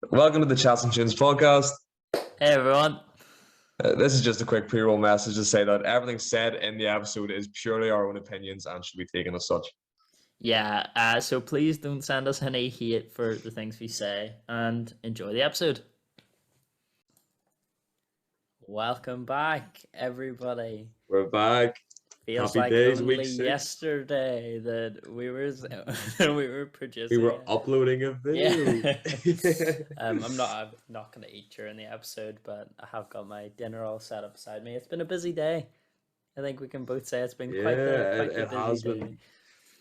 Welcome to the Chats and Tunes podcast. Hey everyone. This is just a quick pre-roll message to say that everything said in the episode is purely our own opinions and should be taken as such. Yeah, so please don't send us any hate for the things we say and enjoy the episode. Welcome back, everybody. We're back. Feels Happy like days, only week 6. yesterday that we were We producing. were uploading a video. Yeah. I'm not gonna eat during the episode, but I have got my dinner all set up beside me. It's been a busy day. I think we can both say it's been quite the it busy has day. been.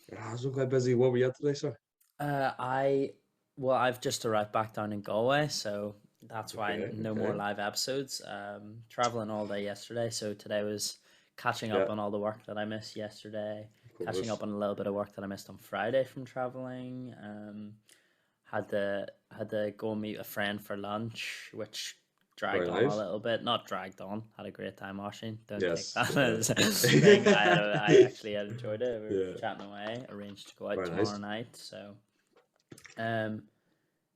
It has been quite busy. What were you at today, sir? I've just arrived back down in Galway, so that's why no more live episodes. Traveling all day yesterday, so today was catching up on all the work that I missed yesterday, catching up on a little bit of work that I missed on Friday from traveling. Had to go and meet a friend for lunch, which dragged on a little bit. Not dragged on. Had a great time washing. Don't take that as a thing. I actually had enjoyed it. We were chatting away. Arranged to go out tomorrow night. So,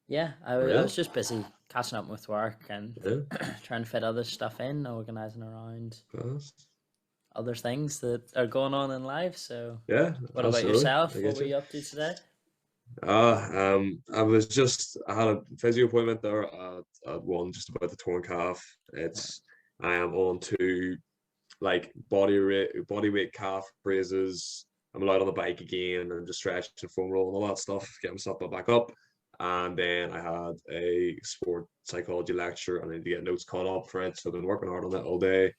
yeah, I was just busy catching up with work and trying to fit other stuff in, organising around other things that are going on in life. So, what about yourself? What were you up to today? I had a physio appointment there at one just about the torn calf. I am on to like body weight calf raises. I'm allowed on the bike again and just stretching, foam roll and all that stuff, get myself back up. And then I had a sport psychology lecture and I need to get notes caught up for it. So I've been working hard on it all day.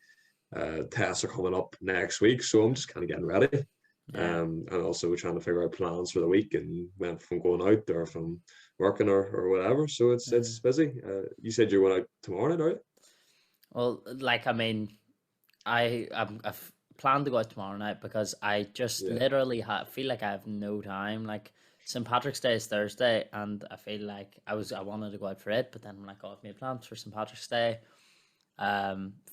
Tests are coming up next week, so I'm just kind of getting ready. And also trying to figure out plans for the week and when from going out or from working or whatever. So it's busy. You said you're going out tomorrow night, are you? Well, like I mean, I've planned to go out tomorrow night because I just literally feel like I have no time. Like St. Patrick's Day is Thursday, and I feel like I wanted to go out for it, but then I'm like, oh, I've made plans for St. Patrick's Day.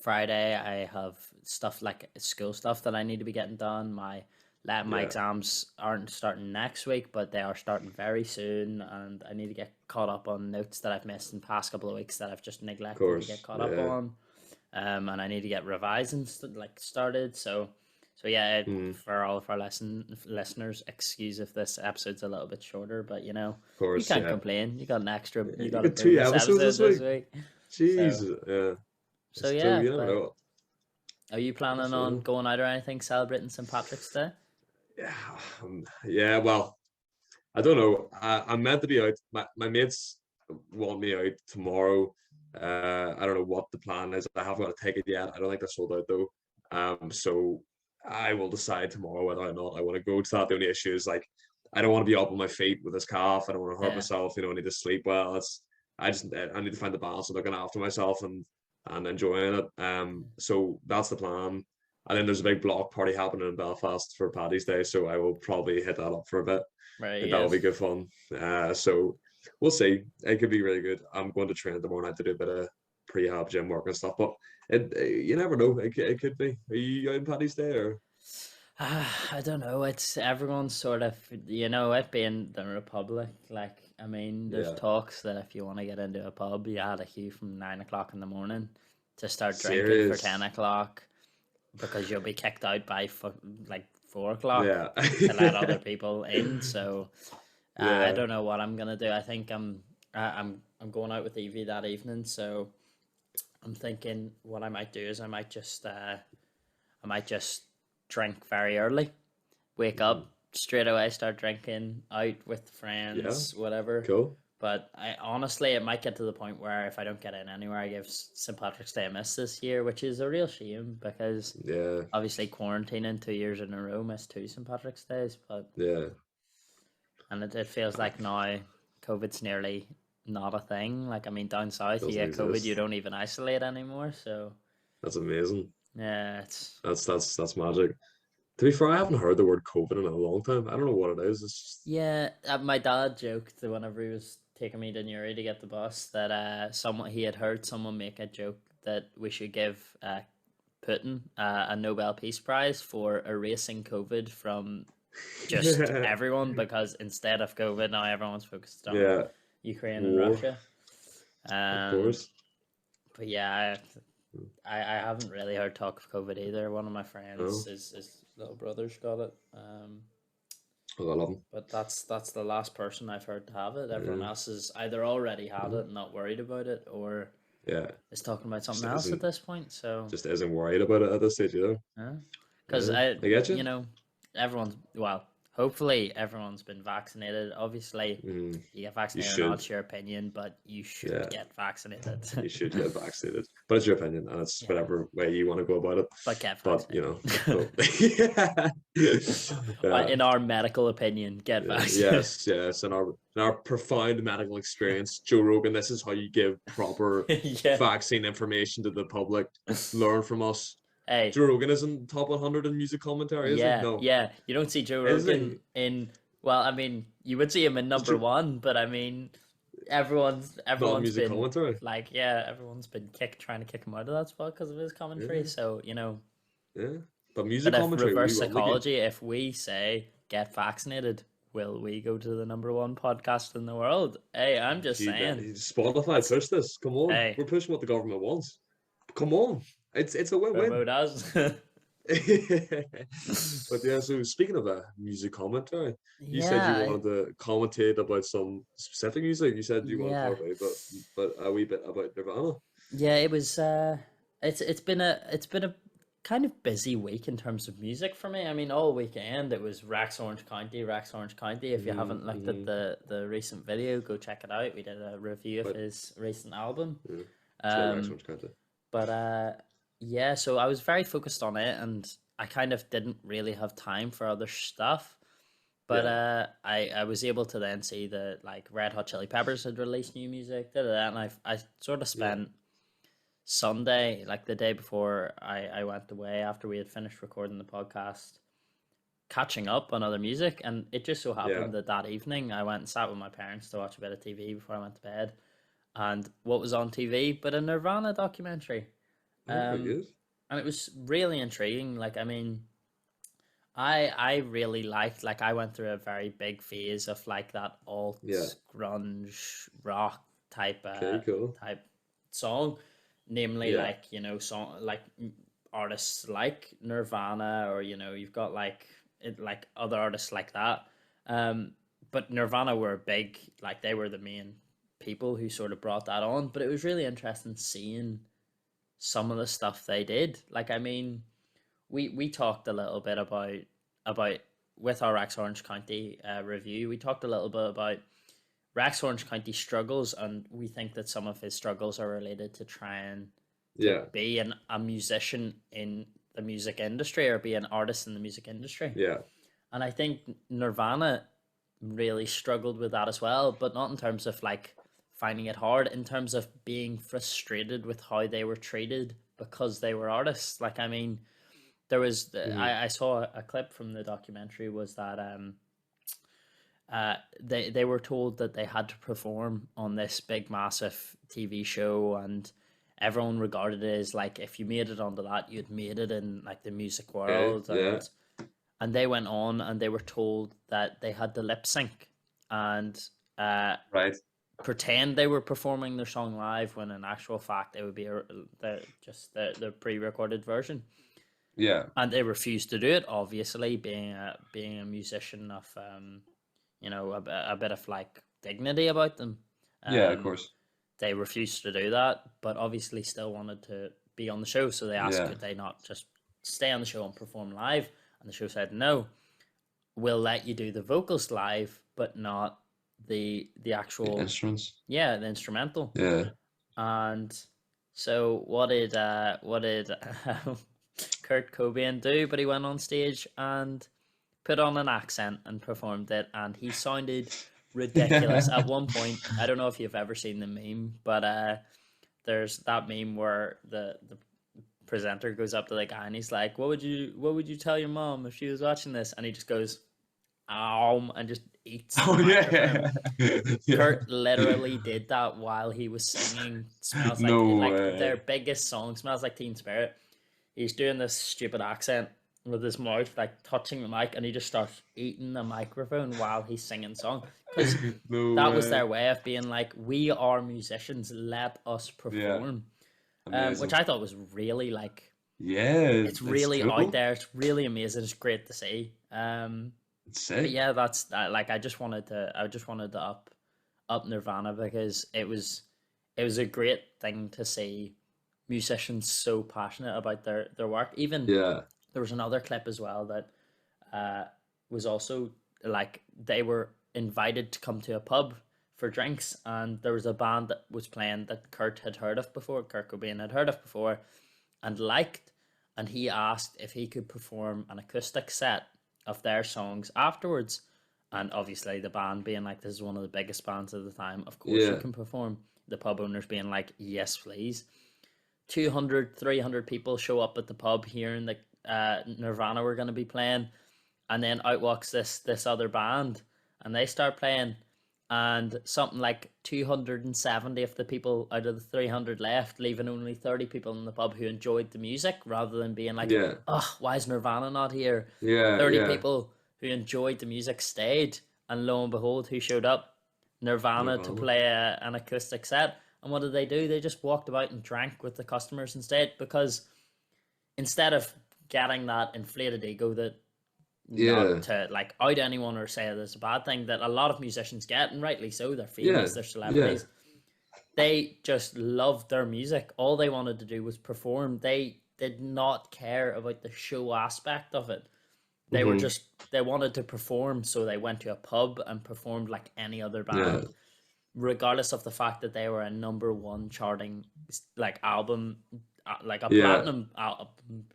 Friday I have stuff like school stuff that I need to be getting done. My exams aren't starting next week, but they are starting very soon, and I need to get caught up on notes that I've missed in the past couple of weeks that I've just neglected to get caught up on. And I need to get revising started. So yeah, for all of our listeners, excuse if this episode's a little bit shorter, but you can't complain. You got you got 2 episodes this week. Jeez, So yeah, you never know. Are you planning on going out or anything celebrating St. Patrick's Day? Yeah. Well, I don't know. I'm meant to be out. My mates want me out tomorrow. I don't know what the plan is. I haven't got a ticket yet. I don't think they're sold out though. So I will decide tomorrow whether or not I want to go to that. The only issue is like I don't want to be up on my feet with this calf. I don't want to hurt myself. I need to sleep well. I need to find the balance of looking after myself and enjoying it. So that's the plan. And then there's a big block party happening in Belfast for Paddy's Day, so I will probably hit that up for a bit. Right, that'll be good fun. So we'll see. It could be really good. I'm going to train tomorrow night to do a bit of prehab gym work and stuff, but you never know. It could be. Are you out on Paddy's Day or? I don't know. It's everyone's sort of, it being the Republic. Like, I mean, there's talks that if you want to get into a pub, you had a queue from 9 o'clock in the morning to start drinking for 10 o'clock because you'll be kicked out by 4 o'clock to let other people in. So I don't know what I'm gonna do. I think I'm going out with Evie that evening. So I'm thinking what I might do is I might just drink very early, wake up straight away, start drinking out with friends, whatever. Cool. But honestly, it might get to the point where if I don't get in anywhere, I give St. Patrick's Day a miss this year, which is a real shame because obviously quarantining 2 years in a row, missed 2 St. Patrick's Days. But and it feels like now COVID's nearly not a thing. Like, I mean, down south, you get COVID, you don't even isolate anymore. So that's amazing. Yeah, that's magic. To be fair, I haven't heard the word COVID in a long time. I don't know what it is. It's just... my dad joked that whenever he was taking me to Newry to get the bus that he had heard someone make a joke that we should give Putin a Nobel Peace Prize for erasing COVID from just everyone, because instead of COVID now everyone's focused on Ukraine and Russia. Of course. But yeah, I haven't really heard talk of COVID either. One of my friends, his little brother's got it. Oh, I love him. But that's the last person I've heard to have it. Everyone else has either already had it and not worried about it, or is talking about something else at this point. So just isn't worried about it at this stage either. Because I get you know, everyone's hopefully everyone's been vaccinated. Obviously, you get vaccinated, or not, it's your opinion, but you should get vaccinated. You should get vaccinated, but it's your opinion, and it's whatever way you want to go about it. But get vaccinated. In our medical opinion, get vaccinated. Yes. In our profound medical experience, Joe Rogan, this is how you give proper vaccine information to the public. Learn from us. Hey, Joe Rogan isn't top 100 in music commentary, is he? No. Yeah. You don't see Joe Rogan in. Well, I mean, you would see him in number one, but I mean, everyone's been commentary. Everyone's been trying to kick him out of that spot because of his commentary. So but music commentary. Reverse psychology. If we say get vaccinated, will we go to the number one podcast in the world? Hey, I'm just saying. Spotify push this. Come on, we're pushing what the government wants. Come on. It's a win-win. But so speaking of music commentary, you said you wanted to commentate about some specific music. You said you want to talk about, but a wee bit about Nirvana. Yeah, it was. It's been a kind of busy week in terms of music for me. I mean, all weekend it was Rex Orange County. If you haven't looked at the recent video, go check it out. We did a review of his recent album. Rex Orange County. But so I was very focused on it, and I kind of didn't really have time for other stuff. But I was able to then see that like Red Hot Chili Peppers had released new music, and I sort of spent Sunday, like the day before I went away after we had finished recording the podcast, catching up on other music. And it just so happened that evening I went and sat with my parents to watch a bit of TV before I went to bed. And what was on TV but a Nirvana documentary. And it was really intriguing. Like, I mean, I really liked, like, I went through a very big phase of like that alt grunge rock type type song, namely like, you know, song like artists like Nirvana, or, you know, you've got like other artists like that. But Nirvana were big, like they were the main people who sort of brought that on. But it was really interesting seeing some of the stuff they did. Like, I mean, we talked a little bit about with our Rex Orange County review, we talked a little bit about Rex Orange County struggles, and we think that some of his struggles are related to trying to be a musician in the music industry, or be an artist in the music industry. And I think Nirvana really struggled with that as well, but not in terms of like finding it hard, in terms of being frustrated with how they were treated because they were artists. Like, I mean, there was I saw a clip from the documentary, was that they were told that they had to perform on this big massive TV show, and everyone regarded it as like, if you made it onto that, you'd made it in like the music world. And they went on and they were told that they had to lip sync and pretend they were performing their song live, when in actual fact it would be the pre-recorded version. And they refused to do it, obviously, being a musician of you know, a bit of like dignity about them. Of course. They refused to do that, but obviously still wanted to be on the show. So they asked, could they not just stay on the show and perform live? And the show said, no, we'll let you do the vocals live, but not the actual the instruments. The instrumental. And so what did Kurt Cobain do? But he went on stage and put on an accent and performed it, and he sounded ridiculous. At one point, I don't know if you've ever seen the meme, but there's that meme where the presenter goes up to the guy and he's like, what would you tell your mom if she was watching this? And he just goes, and just eats. Kurt literally did that while he was singing Smells Like, their biggest song, Smells Like Teen Spirit. He's doing this stupid accent with his mouth like touching the mic, and he just starts eating the microphone while he's singing song, because No that was way. their way of being like, we are musicians, let us Yeah, perform. Which amazing. I thought was really like, Yeah, it's it's really out cool. there, it's really amazing, it's great to see. It's But sick. yeah, that's like, I just wanted to up Nirvana, because it was a great thing to see musicians so passionate about their work. Even Yeah, there was another clip as well that uh, was also like, they were invited to come to a pub for drinks, and there was a band that was playing that Kurt had heard of before, Kurt Cobain had heard of before and liked, and he asked if he could perform an acoustic set of their songs afterwards. And obviously, the band being like, this is one of the biggest bands of the time, of course you yeah, can perform. The pub owners being like, yes, please. 200, 300 people show up at the pub hearing that Nirvana were going to be playing, and then out walks this other band, and they start playing, and something like 270 of the people out of the 300 left, leaving only 30 people in the pub who enjoyed the music, rather than being like, yeah, oh, why is Nirvana not here? yeah, 30 yeah. people who enjoyed the music stayed, and lo and behold, who showed up? Nirvana, to Nirvana. play an acoustic set. And what did they do? They just walked about and drank with the customers instead, because instead of getting that inflated ego that, not Yeah, to like out anyone or say there's a bad thing, that a lot of musicians get, and rightly so, they're yeah, famous, they're yeah. celebrities, they just loved their music. All they wanted to do was perform. They did not care about the show aspect of it. They were Hmm. just, they wanted to perform, so they went to a pub and performed like any other Yeah, band, regardless of the fact that they were a number one charting like album, like a yeah. platinum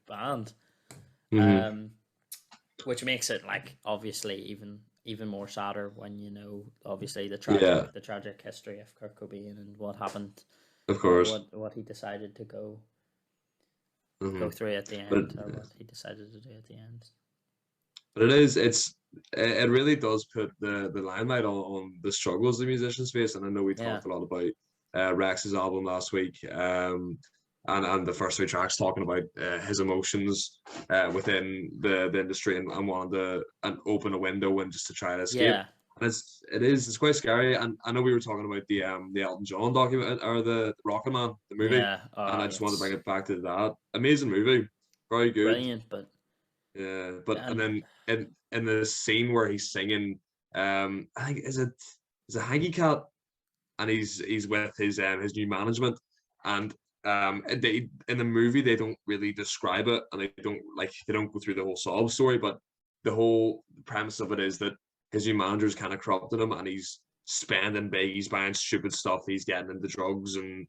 band. Hmm. um which makes it like obviously even more sadder when you know, obviously, the Yeah, tragic history of Kurt Cobain and what happened, of or course. what he decided to go Hmm. through at the But end, or what he decided to do at the end. but it really does put the limelight on the struggles the musicians face. And I know we Yeah, talked a lot about Rex's album last week, and the first three tracks talking about his emotions within the industry, and wanting to and open a window and just to try to escape. yeah, And it's quite scary. And I know we were talking about the Elton John document, or the Rocket Man, the movie, yeah. and I just wanted to bring It's it back to that. Amazing movie, very good. brilliant, but Yeah, but and and then in the scene where he's singing, I think is it Hanky Cat, and he's with his new management, and they in the movie they don't really describe it, and they don't go through the whole sob story, but the whole premise of it is that his new manager's kind of corrupted him, and he's spending big, he's buying stupid stuff, he's getting into drugs and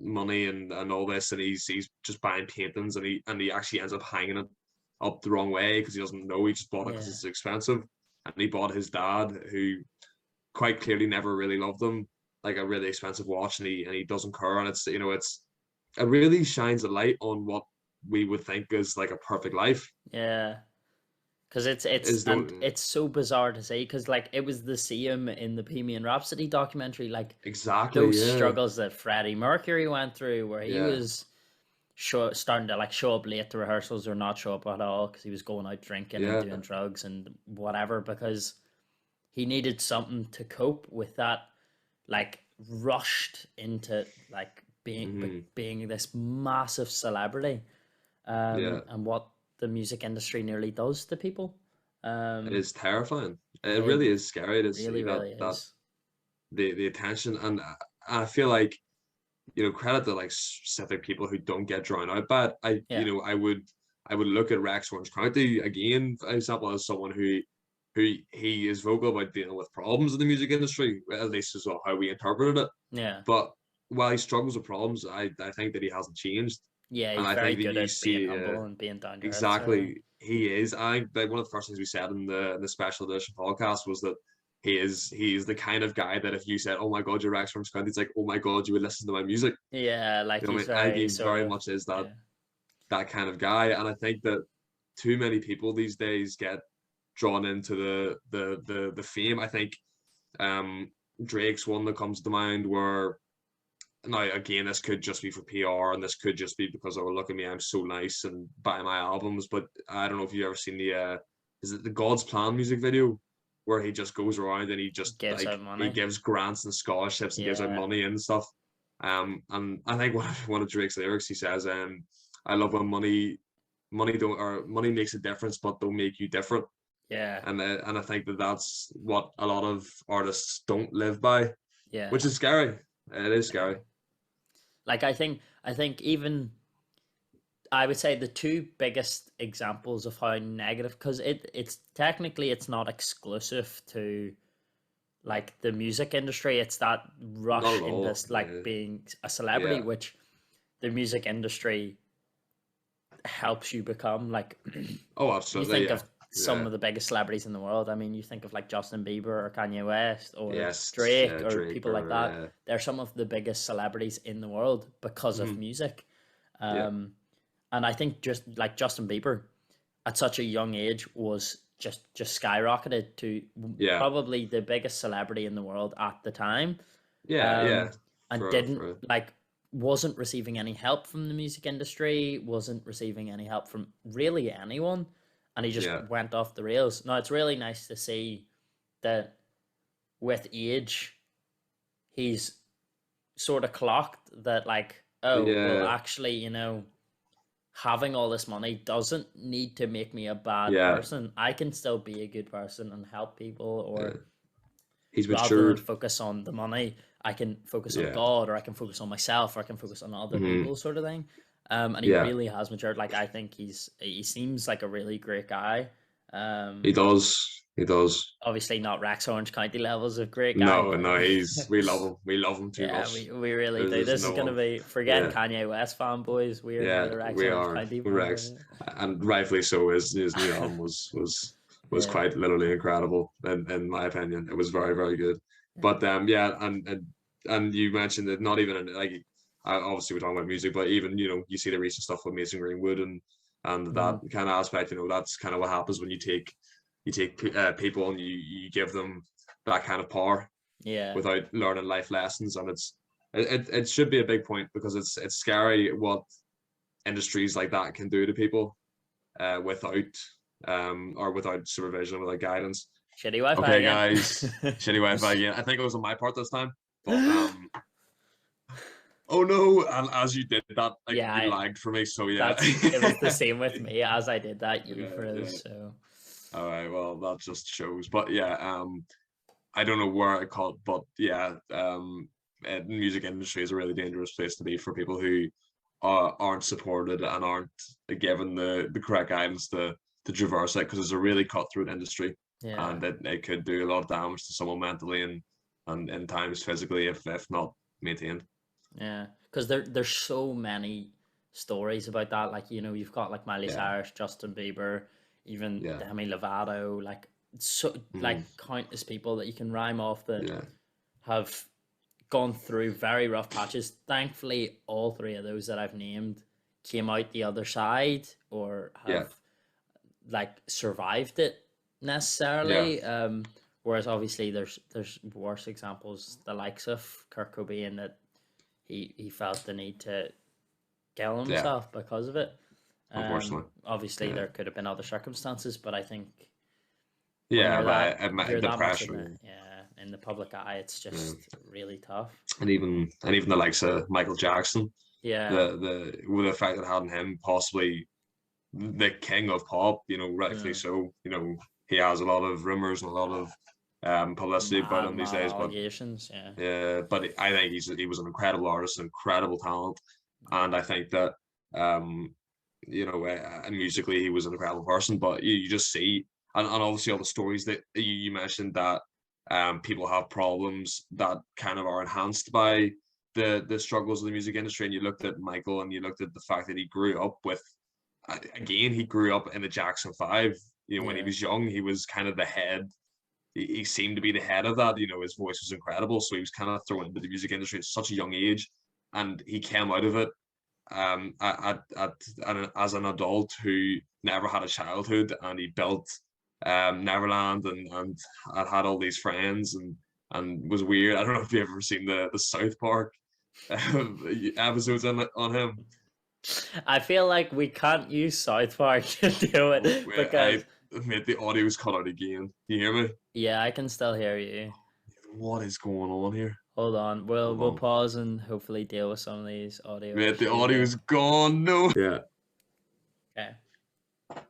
money and all this, and he's just buying paintings, and he actually ends up hanging it up the wrong way because he doesn't know, he just bought it because yeah, it's expensive, and he bought his dad, who quite clearly never really loved him, like a really expensive watch, and he doesn't care, and it really shines a light on what we would think is like a perfect life. yeah. Because it's Is and the it's so bizarre to say, because like it was the same in the Bohemian Rhapsody documentary, like exactly, those yeah, struggles that Freddie Mercury went through, where he yeah, was starting to like show up late to rehearsals, or not show up at all, because he was going out drinking and yeah, doing drugs and whatever, because he needed something to cope with that, like rushed into like hmm, being this massive celebrity, yeah. and what the music industry nearly does to people. It Um, is terrifying. It it really is scary to see really, really that is. the attention, and I feel like, credit to like specific people who don't get drawn out. But Yeah, I would look at Rex Orange County again, for example, as someone who he is vocal about dealing with problems in the music industry, at least is how we interpreted it. yeah, But while he struggles with problems, I think that he hasn't changed, yeah. and He's I very think that good you at being see humble and being down to earth, sort of thing. exactly he is. I think like one of the first things we said in the special edition podcast was that he is the kind of guy that if you said, "Oh my God, you're Rex Orange County," it's like, "Oh my God, you would listen to my music." Yeah, like You know what I he's mean? I think very he sort very of, much is yeah, that kind of guy, and I think that too many people these days get drawn into the fame. I think um Drake's one that comes to mind, where now again, this could just be for PR, and this could just be because, oh, look at me, I'm so nice and buy my albums. But I don't know if you've ever seen the is it the God's Plan music video, where he just goes around and he just Gives like out money. he gives grants and scholarships and gives out money and stuff. And I think one of Drake's lyrics, he says, I love when money makes a difference, but don't make you different. Yeah. And I think that's what a lot of artists don't live by. Yeah. Which is scary. It is scary. Like I think even I would say the two biggest examples of how negative, because it's technically it's not exclusive to like the music industry. It's that rush in this like being a celebrity, which the music industry helps you become. Like, oh, absolutely. You think of some of the biggest celebrities in the world. I mean, you think of like Justin Bieber or Kanye West or Drake or people like that. Yeah. They're some of the biggest celebrities in the world because of music. And I think just like Justin Bieber at such a young age was just skyrocketed to probably the biggest celebrity in the world at the time. And wasn't receiving any help from the music industry, wasn't receiving any help from really anyone, and he just went off the rails. Now it's really nice to see that with age he's sort of clocked that like, well actually, you know, having all this money doesn't need to make me a bad person. I can still be a good person and help people, or he's rather than focus on the money, I can focus on God, or I can focus on myself, or I can focus on other people, sort of thing. And he really has matured. Like I think he seems like a really great guy. He does. Obviously not Rex Orange County levels of great guy. No, we love him too much. We really do. This is going to be Kanye West fanboys. We are the Rex Orange County Rex, and rightfully so. His new album was quite literally incredible, in my opinion. It was very, very good. But and you mentioned that not even like, obviously we're talking about music, but even, you know, you see the recent stuff with Mason Greenwood and that kind of aspect. You know, that's kind of what happens when you take people and you give them that kind of power without learning life lessons. And it should be a big point, because it's scary what industries like that can do to people without supervision, without guidance. Shitty Wi-Fi okay again. Guys, shitty Wi-Fi again. I think it was on my part this time, but oh no, and as you did that, like, you lagged for me, so it was the same with me. As I did that, you froze. So all right, well, that just shows. But I don't know where I caught, but the music industry is a really dangerous place to be for people who aren't supported and aren't given the correct guidance to traverse it, because it's a really cutthroat industry, and it could do a lot of damage to someone mentally and in times physically if not maintained. Yeah, because there's so many stories about that. Like, you know, you've got like Miley Cyrus, Justin Bieber, even Demi Lovato, like like countless people that you can rhyme off that have gone through very rough patches. Thankfully, all three of those that I've named came out the other side, or have like survived it necessarily. Whereas obviously there's worse examples, the likes of Kurt Cobain, that he felt the need to kill himself because of it. Unfortunately, obviously there could have been other circumstances, but I think the pressure, in the public eye, it's just really tough. And even the likes of Michael Jackson, the fact that having him possibly the king of pop, you know, rightfully so, you know, he has a lot of rumors and a lot of publicity about him these days, but but I think he was an incredible artist, an incredible talent, and I think that you know, and musically he was an incredible person. But you just see, and obviously all the stories that you mentioned, that people have problems that kind of are enhanced by the struggles of the music industry. And you looked at Michael, and you looked at the fact that he grew up with, again, he grew up in the Jackson 5. You know, when he was young, he was kind of the head. He seemed to be the head of that. You know, his voice was incredible, so he was kind of thrown into the music industry at such a young age, and he came out of it as an adult who never had a childhood, and he built Neverland and had all these friends and was weird. I don't know if you've ever seen the South Park episodes on him. I feel like we can't use South Park to do it because mate, the audio's cut out again. You hear me? yeah, I can still hear you. What is going on here? Hold on, we'll pause and hopefully deal with some of these audio. Mate, the audio's gone. No. Yeah. Okay.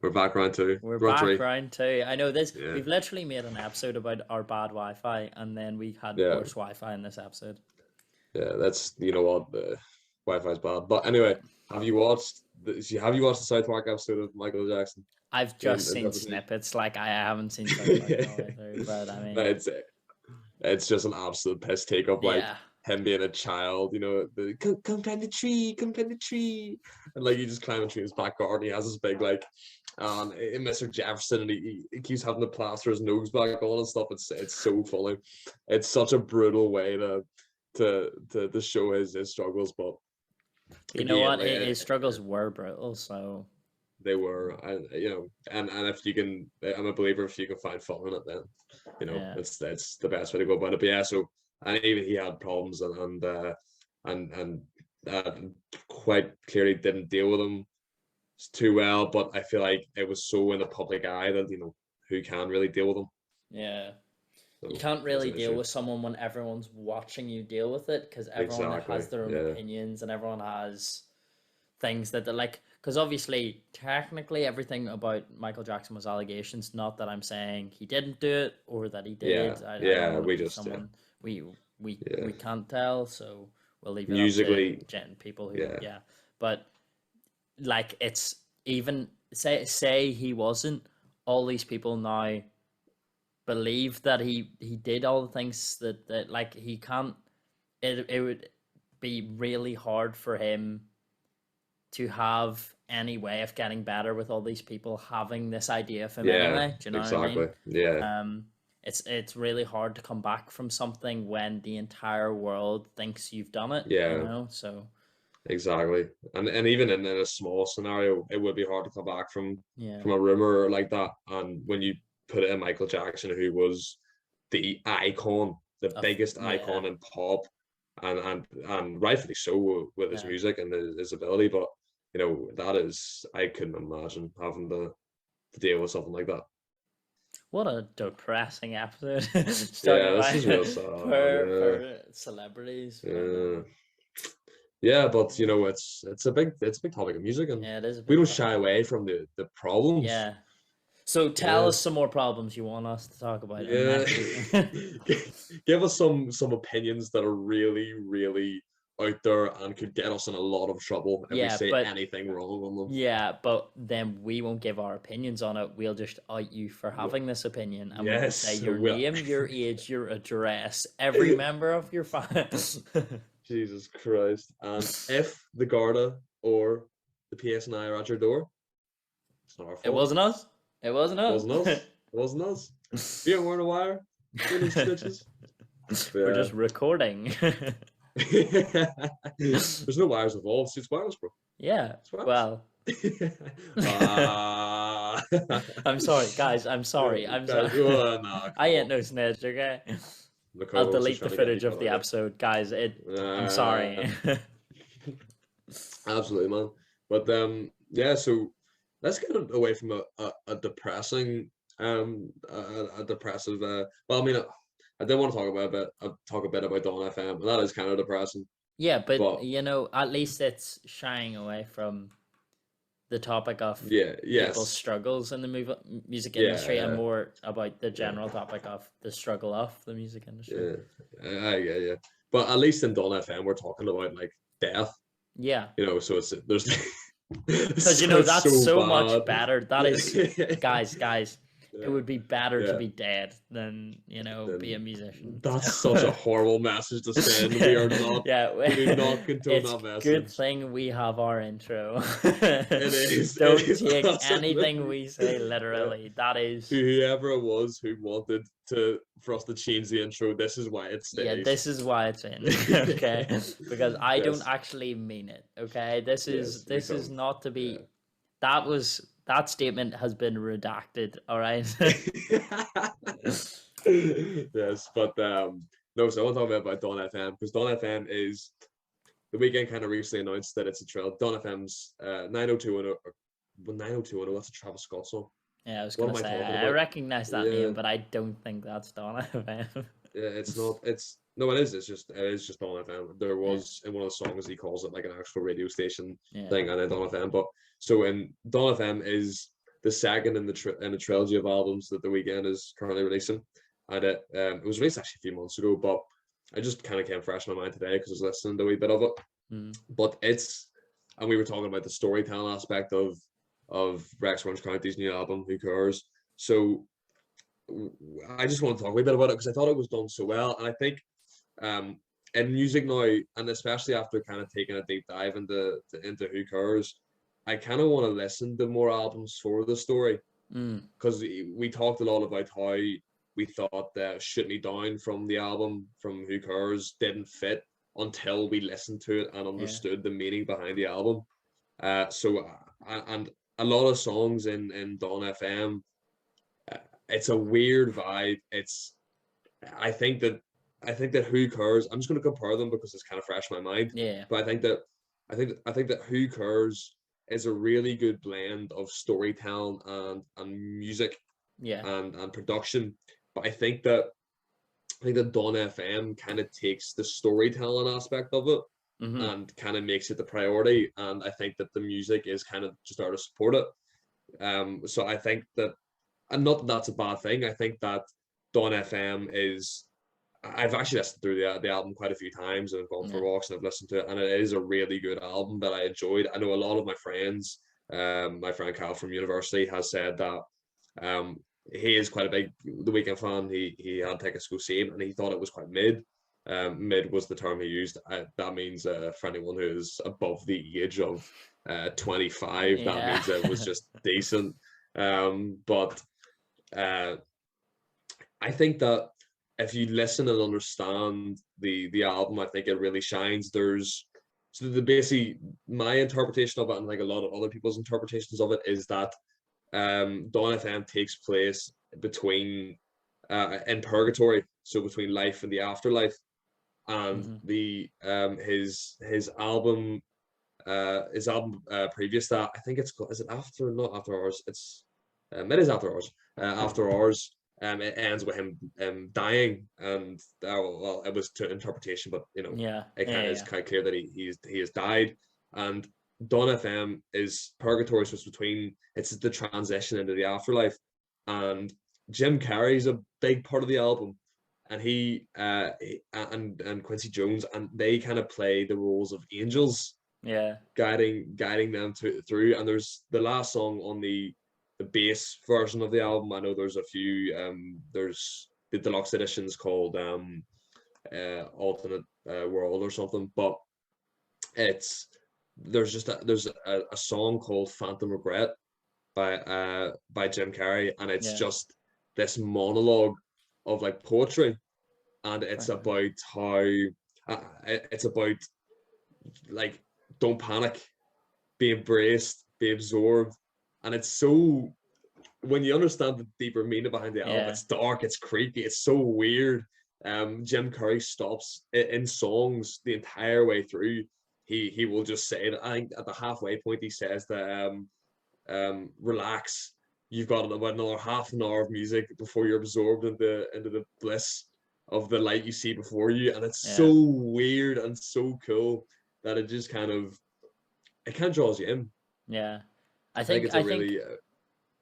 We're back round two. We're back round two. I know this. Yeah. We've literally made an episode about our bad Wi-Fi, and then we had worse Wi-Fi in this episode. Yeah, that's what the Wi-Fi's bad. But anyway, have you watched the South Park episode of Michael Jackson? I've just seen snippets. Like I haven't seen South Park all the way through, but I mean, it's just an absolute piss take of like him being a child. Come climb the tree, and like he just climbing a tree in his back garden. He has this big like, Mr. Jefferson, and he keeps having to plaster his nose back on and stuff. It's so funny. It's such a brutal way to show his struggles, but you know what, his struggles were brutal, so they were, and if you can, I'm a believer, if you can find fun in it, then that's the best way to go about it. But yeah, so, and even he had problems and quite clearly didn't deal with them too well, but I feel like it was so in the public eye that who can really deal with them. Yeah. So you can't really deal with someone when everyone's watching you deal with it, because everyone has their own opinions and everyone has things that they're like, because obviously technically everything about Michael Jackson was allegations, not that I'm saying he didn't do it or that he did. We can't tell, so we'll leave it musically up to people who but like, it's even say he wasn't, all these people now believe that he did all the things that like he can't. It would be really hard for him to have any way of getting better with all these people having this idea of him anyway. Do you know what I mean? Yeah. It's really hard to come back from something when the entire world thinks you've done it. Yeah. So exactly, and even in a small scenario, it would be hard to come back from a rumor like that. And when you put it in Michael Jackson, who was the icon, the biggest icon in pop, and rightfully so with his music and his ability, but that is, I couldn't imagine having to deal with something like that. What a depressing episode. This is real sad. For celebrities. Yeah, but it's a big topic of music, and it is we don't shy away from the problems. Yeah. So tell us some more problems you want us to talk about. Yeah. Give us some opinions that are really, really out there and could get us in a lot of trouble if we say anything wrong on them. Yeah, but then we won't give our opinions on it. We'll just out you for having this opinion, and we'll say your name, your age, your address, every member of your family. Jesus Christ. And if the Garda or the PSNI are at your door, it's not our fault. It wasn't us. It wasn't us. You don't wear a wire. We're just recording. There's no wires involved. It's wireless, bro. Yeah. Well. I'm sorry, guys. I'm sorry. I ain't no snitch, okay? I'll delete the footage of the episode, guys. I'm sorry. Absolutely, man. But so let's get away from a depressing depressive. Well, I mean, I did want to talk a bit about Dawn FM, and that is kind of depressing. Yeah, but at least it's shying away from the topic of people's struggles in the music industry and more about the general topic of the struggle of the music industry. Yeah. But at least in Dawn FM, we're talking about like death. Yeah. So there's because that's so much better. That is, guys. It would be better to be dead than be a musician. That's such a horrible message to send. We are not. We do not condone that message. Good thing we have our intro. It is. Don't take anything we say literally. That is. Whoever it was who wanted for us to change the intro, this is why it stays. Yeah, this is why it's in. Okay, because I don't actually mean it. Okay, this is not to be. That statement has been redacted, all right? Yes, but no, so I want to talk about Dawn FM, because Dawn FM is the Weeknd kind of recently announced that it's a trail. Don FM's 90210, well, 90210. That's a Travis Scott song. Yeah, I was What gonna am I say talking I about? recognize that Yeah, name, but I don't think that's Donna FM. yeah. It's not. It's no. It is. It is just Don FM. There Yeah, was in one of the songs he calls it like an actual radio station yeah, thing, and then Don FM. But so in Don FM is the second in the trilogy of albums that the Weeknd is currently releasing, and it was released actually a few months ago, but I just kind of came fresh in my mind today because I was listening to a wee bit of it. mm, But it's, and we were talking about the storytelling aspect of Rex Orange County's new album, Who Cares? So I just want to talk a wee bit about it because I thought it was done so well, and I think um in music now, and especially after kind of taking a deep dive into Who Cares, I kind of want to listen to more albums for the story mm, because we talked a lot about how we thought that Shoot Me Down from the album from Who Cares didn't fit until we listened to it and yeah, understood the meaning behind the album. And a lot of songs in Don FM, uh, it's a weird vibe. I think that I think that Who Cares. I'm just going to compare them because it's kind of fresh in my mind. yeah, But I think that Who Cares is a really good blend of storytelling and music yeah, and production. But I think that Don FM kind of takes the storytelling aspect of it mm-hmm, and kind of makes it the priority. And I think that the music is kind of just there to support it. So I think that, and not that that's a bad thing. I think that Don FM is. I've actually listened through the album quite a few times and I've gone for yeah, walks and I've listened to it, and it is a really good album that I enjoyed. I know a lot of my friends, my friend Cal from university has said that um, he is quite a big The Weeknd fan. He had tickets to go see him, and he thought it was quite mid. Mid was the term he used. That means for anyone who is above the age of 25, that yeah, means it was just decent. But uh, I think that if you listen and understand the album, I think it really shines. There's so the basically my interpretation of it, and like a lot of other people's interpretations of it, is that Dawn FM takes place between in purgatory, so between life and the afterlife, and mm-hmm, the his album previous to that, I think it's called, is it After, not After Hours, it is After Hours. After Hours, it ends with him dying, and well, it was to interpretation, but you know, yeah, it kind yeah, of is yeah, quite clear that he has died, and Dawn FM is purgatory, so it's between, it's the transition into the afterlife, and Jim Carrey's a big part of the album, and and Quincy Jones, and they kind of play the roles of angels yeah, guiding them through. And there's the last song on the bass version of the album. I know there's a few. There's the deluxe editions called Alternate World or something, but it's there's a song called Phantom Regret by Jim Carrey, and it's yeah. just this monologue of like poetry, and Fair it's enough. about how it's about like don't panic, be embraced, be absorbed. And it's so, when you understand the deeper meaning behind the album, Yeah, it's dark, it's creepy, it's so weird. Jim Curry stops in songs the entire way through. He will just say that, I think at the halfway point he says that relax. You've got about another half an hour of music before you're absorbed into the bliss of the light you see before you. And it's so yeah, weird and so cool that it just kind of, it kind of draws you in. yeah. I I think think it's a I think really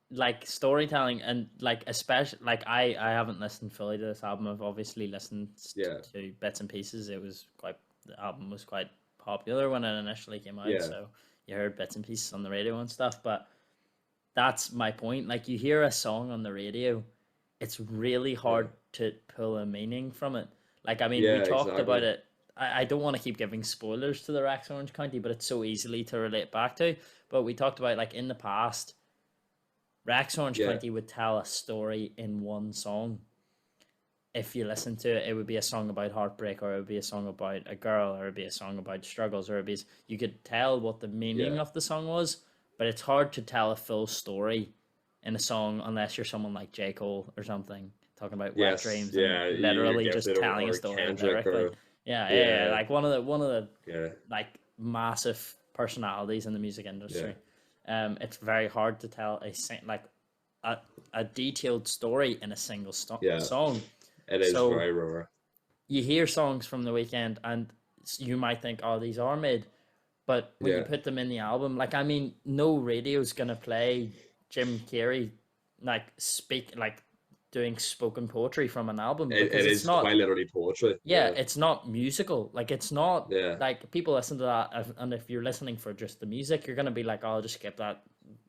like storytelling and like especially like I haven't listened fully to this album. I've obviously listened yeah, to bits and pieces. The album was quite popular when it initially came out, yeah, so you heard bits and pieces on the radio and stuff. But that's my point. Like you hear a song on the radio, it's really yeah, hard to pull a meaning from it. Like I mean, we yeah, talked about exactly. it. I don't want to keep giving spoilers to the Rex Orange County, but it's so easily to relate back to. But we talked about like in the past, Rex Orange Yeah, County would tell a story in one song. If you listen to it, it would be a song about heartbreak, or it would be a song about a girl, or it would be a song about struggles, or you could tell what the meaning yeah, of the song was, but it's hard to tell a full story in a song unless you're someone like J. Cole or something talking about wet yes, dreams and yeah. You're literally just gifted telling a or story Kendrick or lyrically. Yeah. Like one of the yeah, like massive personalities in the music yeah, industry. It's very hard to tell like a, a detailed story in a single yeah. song. It is So very rare. you hear songs from the weekend and you might think, oh, these are mid, but when you Yeah, put them in the album, like, I mean, no radio's gonna play Jim Carrey like doing spoken poetry from an album, it because it's is quite not. literally poetry. Yeah, Yeah, it's not musical. Like, it's not yeah, like people listen to that, and if you're listening for just the music, you're gonna be like, oh, I'll just skip that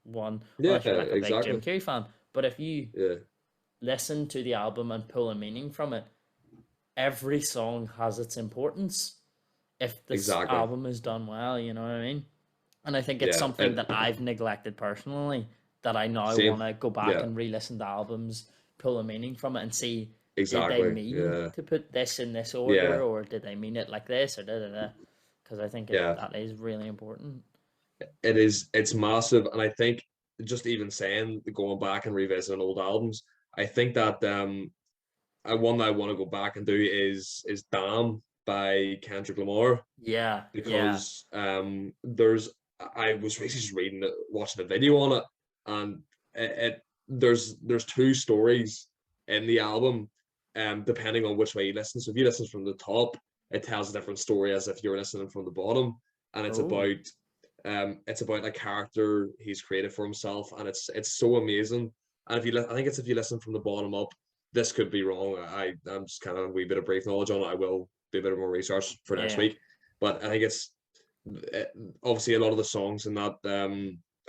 one, yeah. unless you're like a big Jim Exactly. Carrey fan. But if you Yeah, listen to the album and pull a meaning from it, every song has its importance if this exactly. album is done well, you know what I mean? And I think it's Yeah, something that I've neglected personally, that I now same. want to go back Yeah, and re-listen to albums, pull a meaning from it, and see, did they exactly. mean Yeah, to put this in this order, yeah, or did they mean it like this, or da da da? Because I think yeah. that is really important. It is. It's massive, and I think just even saying going back and revisiting old albums, I think that one that I want to go back and do is "Damn" by Kendrick Lamar, Yeah, yeah, because there's I was recently just reading it, watching a video on it, and there's two stories in the album, depending on which way you listen. So if you listen from the top, it tells a different story as if you're listening from the bottom, and oh, it's about a character he's created for himself, and it's so amazing. And if I think it's if you listen from the bottom up, this could be wrong. I'm just kind of a wee bit of brief knowledge on it. I will do a bit of more research for next yeah, week, but I think it's obviously a lot of the songs in that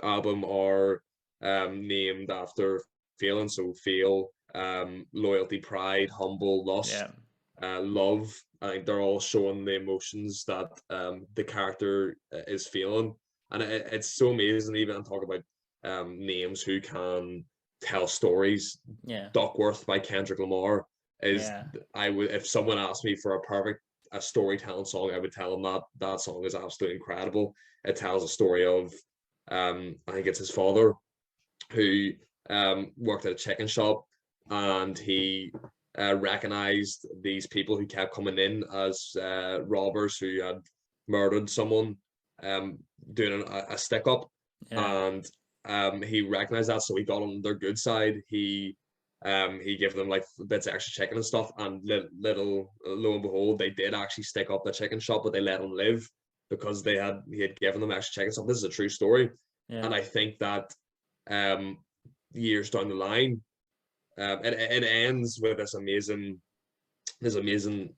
album are named after feelings. So feel, loyalty, pride, humble, lust, yeah, love. I think they're all showing the emotions that the character is feeling, and it's so amazing. Even talk about names who can tell stories. yeah, Duckworth by Kendrick Lamar is, yeah, I would, if someone asked me for a storytelling song, I would tell them that that song is absolutely incredible. It tells a story of I think it's his father who worked at a chicken shop, and he recognized these people who kept coming in as robbers who had murdered someone, um, doing a stick up, yeah, and he recognized that, so he got on their good side. He gave them like bits of extra chicken and stuff, and little lo and behold, they did actually stick up the chicken shop, but they let him live because he had given them extra chicken stuff. This is a true story, yeah, and I think that um, years down the line, it ends with this amazing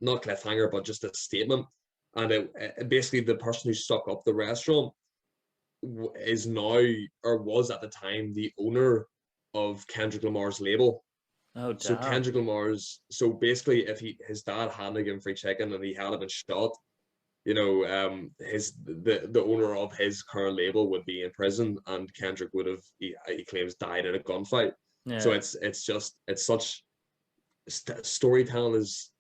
not cliffhanger, but just a statement, and it basically the person who stuck up the restaurant is now, or was at the time, the owner of Kendrick Lamar's label. oh, So damn, Kendrick Lamar's, so basically, if his dad hadn't given free chicken and he had been shot, his the owner of his current label would be in prison, and Kendrick would have, he claims, died in a gunfight. So yeah. it's such storytelling is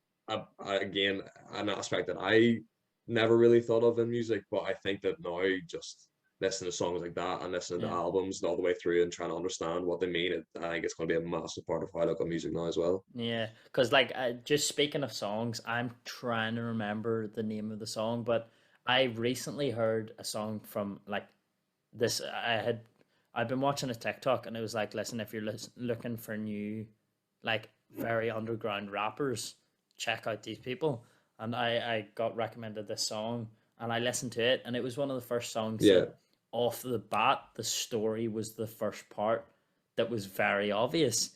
again an aspect that I never really thought of in music, but I think that now, just listening to songs like that and listening to Yeah. albums all the way through and trying to understand what they mean, I think it's going to be a massive part of how I look at music now as well. Yeah, because like, just speaking of songs, I'm trying to remember the name of the song, but I recently heard a song from like this. I've been watching a TikTok, and it was like, listen, if you're looking for new, like, very underground rappers, check out these people. And I got recommended this song, and I listened to it, and it was one of the first songs Yeah, that, off the bat, the story was the first part that was very obvious.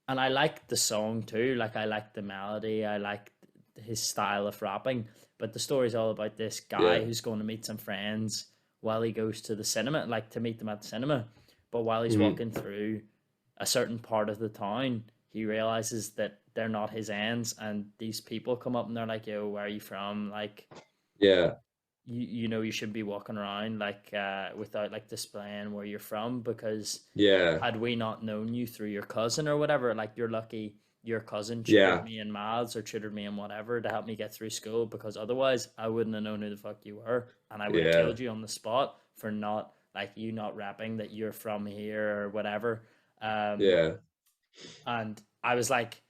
And I like the song too. Like, I like the melody. I like his style of rapping. But the story's all about this guy yeah. who's going to meet some friends while he goes to the cinema, like to meet them at the cinema. But while he's Mhm. walking through a certain part of the town, he realizes that they're not his ends, and these people come up and they're like, "Yo, where are you from?" Like, Yeah, you know, you should be walking around like, without like displaying where you're from, because yeah, had we not known you through your cousin or whatever, like, you're lucky your cousin tutored yeah, me in maths or tutored me in whatever to help me get through school, because otherwise I wouldn't have known who the fuck you were, and I would have yeah, killed you on the spot for not, like, you not rapping that you're from here or whatever. um yeah, and I was like,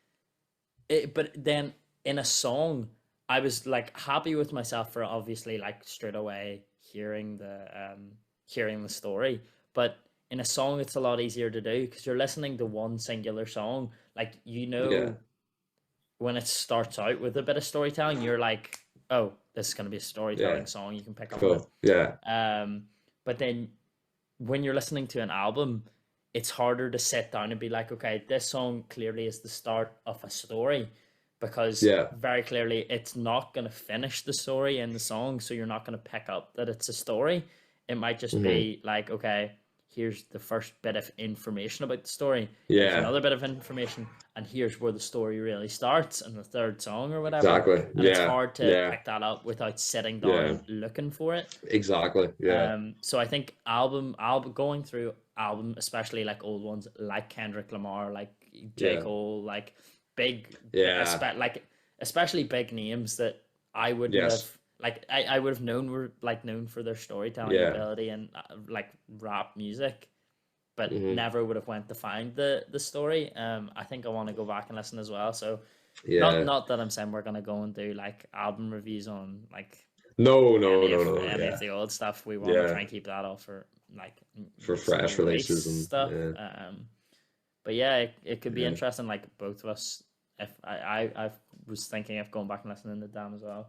but then in a song, I was like happy with myself for obviously like straight away hearing the story, but in a song it's a lot easier to do because you're listening to one singular song. Like Yeah, when it starts out with a bit of storytelling, you're like, oh, this is going to be a yeah, storytelling song. You can pick up on it. cool. Yeah, But then when you're listening to an album, it's harder to sit down and be like, okay, this song clearly is the start of a story because yeah, very clearly it's not going to finish the story in the song. So you're not going to pick up that it's a story. It might just hmm, be like, okay, here's the first bit of information about the story. Here's yeah, another bit of information. And here's where the story really starts in the third song or whatever. exactly. And it's Yeah, hard to yeah, pick that up without sitting down yeah, and looking for it. exactly. Yeah, So I think album going through album, especially like old ones like Kendrick Lamar, like J. yeah, Cole, like big, yeah, like especially big names that I wouldn't have yes, like I would have known were like known for their storytelling yeah, ability and like rap music, but hmm, never would have went to find the story. I think I want to go back and listen as well. So yeah. not that I'm saying we're gonna go and do like album reviews on like No, no, no, no, no. any of Yeah, the old stuff. We want to try yeah, and keep that all for like for recently fresh releases released and stuff. yeah, But yeah, it could be yeah. interesting. Like both of us, if I was thinking of going back and listening to them as well.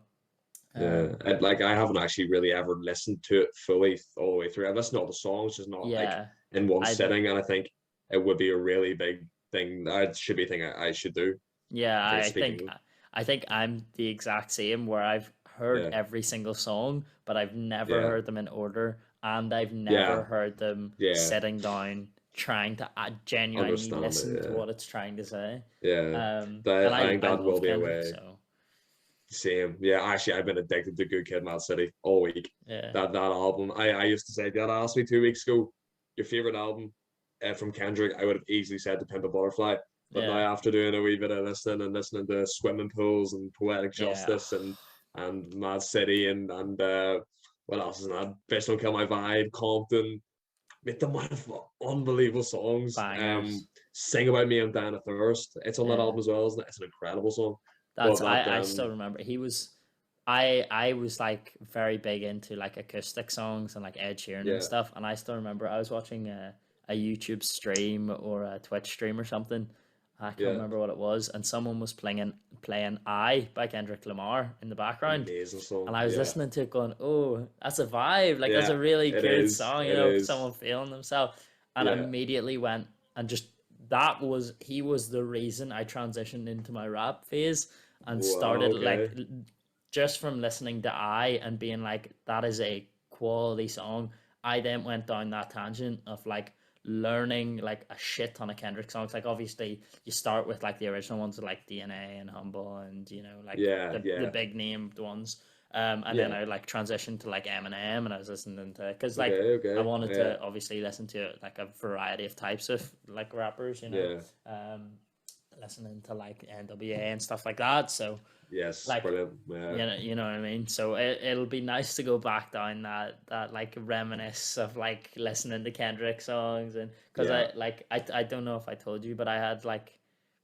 Yeah, Um, and like I haven't actually really ever listened to it fully all the way through. I've listened to all the songs, just not like yeah, in one I sitting. And I think it would be a really big thing. I should be a thing I should do. yeah, For speaking of, I think I'm the exact same where I've heard yeah, every single song, but I've never yeah, heard them in order, and I've never yeah, heard them yeah. sitting down trying to genuinely Understand listen to it. what it's trying to say. Yeah, yeah. And That I think I that will love be a Kendrick, way. so Same. Yeah, actually, I've been addicted to Good Kid, Mad City all week. yeah, That album. I used to say, Dad asked me 2 weeks ago, your favorite album from Kendrick. I would have easily said To Pimp a Butterfly. But now yeah, after doing a wee bit of listening and listening to Swimming Pools and Poetic yeah, Justice and Mad City and what else is that? Bitch Don't Kill My Vibe, Compton. Mate, the amount of unbelievable songs. bangers. Sing About Me, I'm Dying of Thirst. It's on that Yeah, album as well, isn't it? It's an incredible song. that's But that I still remember he was. I was like very big into like acoustic songs and like Ed Sheeran and yeah, stuff, and I still remember I was watching a YouTube stream or a Twitch stream or something. I can't yeah. remember what it was, and someone was playing "I" by Kendrick Lamar in the background, Amazing song. and I was Yeah. listening to it, going, "Oh, that's a vibe! Like that's Yeah. a really It good is. song, you It know, is. someone feeling themselves." And I Yeah. immediately went and just he was the reason I transitioned into my rap phase and Wow. started like Okay. just from listening to I and being like, that is a quality song. I then went down that tangent of like learning like a shit ton of Kendrick songs. Like obviously you start with like the original ones like DNA and Humble and you know like Yeah. the Yeah. big named ones. And then Yeah. I like transitioned to like Eminem and I was listening to because like Okay. I Okay. wanted Yeah. to obviously listen to like a variety of types of like rappers, you know, Yeah. um, listening to like NWA and stuff like that. So Yes. like Brilliant. Yeah. you know what I mean. So it'll be nice to go back down that like reminisce of like listening to Kendrick songs and because Yeah. I don't know if I told you, but I had like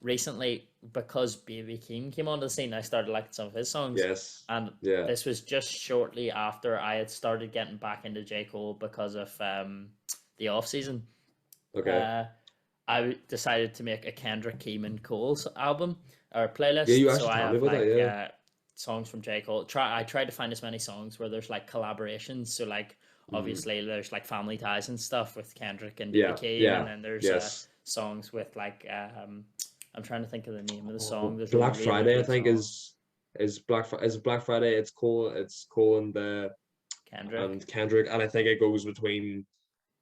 recently because Baby Keem came onto the scene, I started liking some of his songs, Yes. and Yeah. this was just shortly after I had started getting back into J Cole because of the off season. Okay. Uh, I decided to make a Kendrick Lamar Cole's album or Yeah. playlist. You So actually I told me have about that. like Yeah. songs from J Cole. I tried to find as many songs where there's like collaborations. So like Mm. obviously there's like Family Ties and stuff with Kendrick and BB Yeah. Keem, and Yeah. then there's Yes. songs with like I'm trying to think of the name of the song. Oh, There's a Black really Friday. I good think song, is Black Friday. It's Cole Kendrick. and Kendrick, and I think it goes between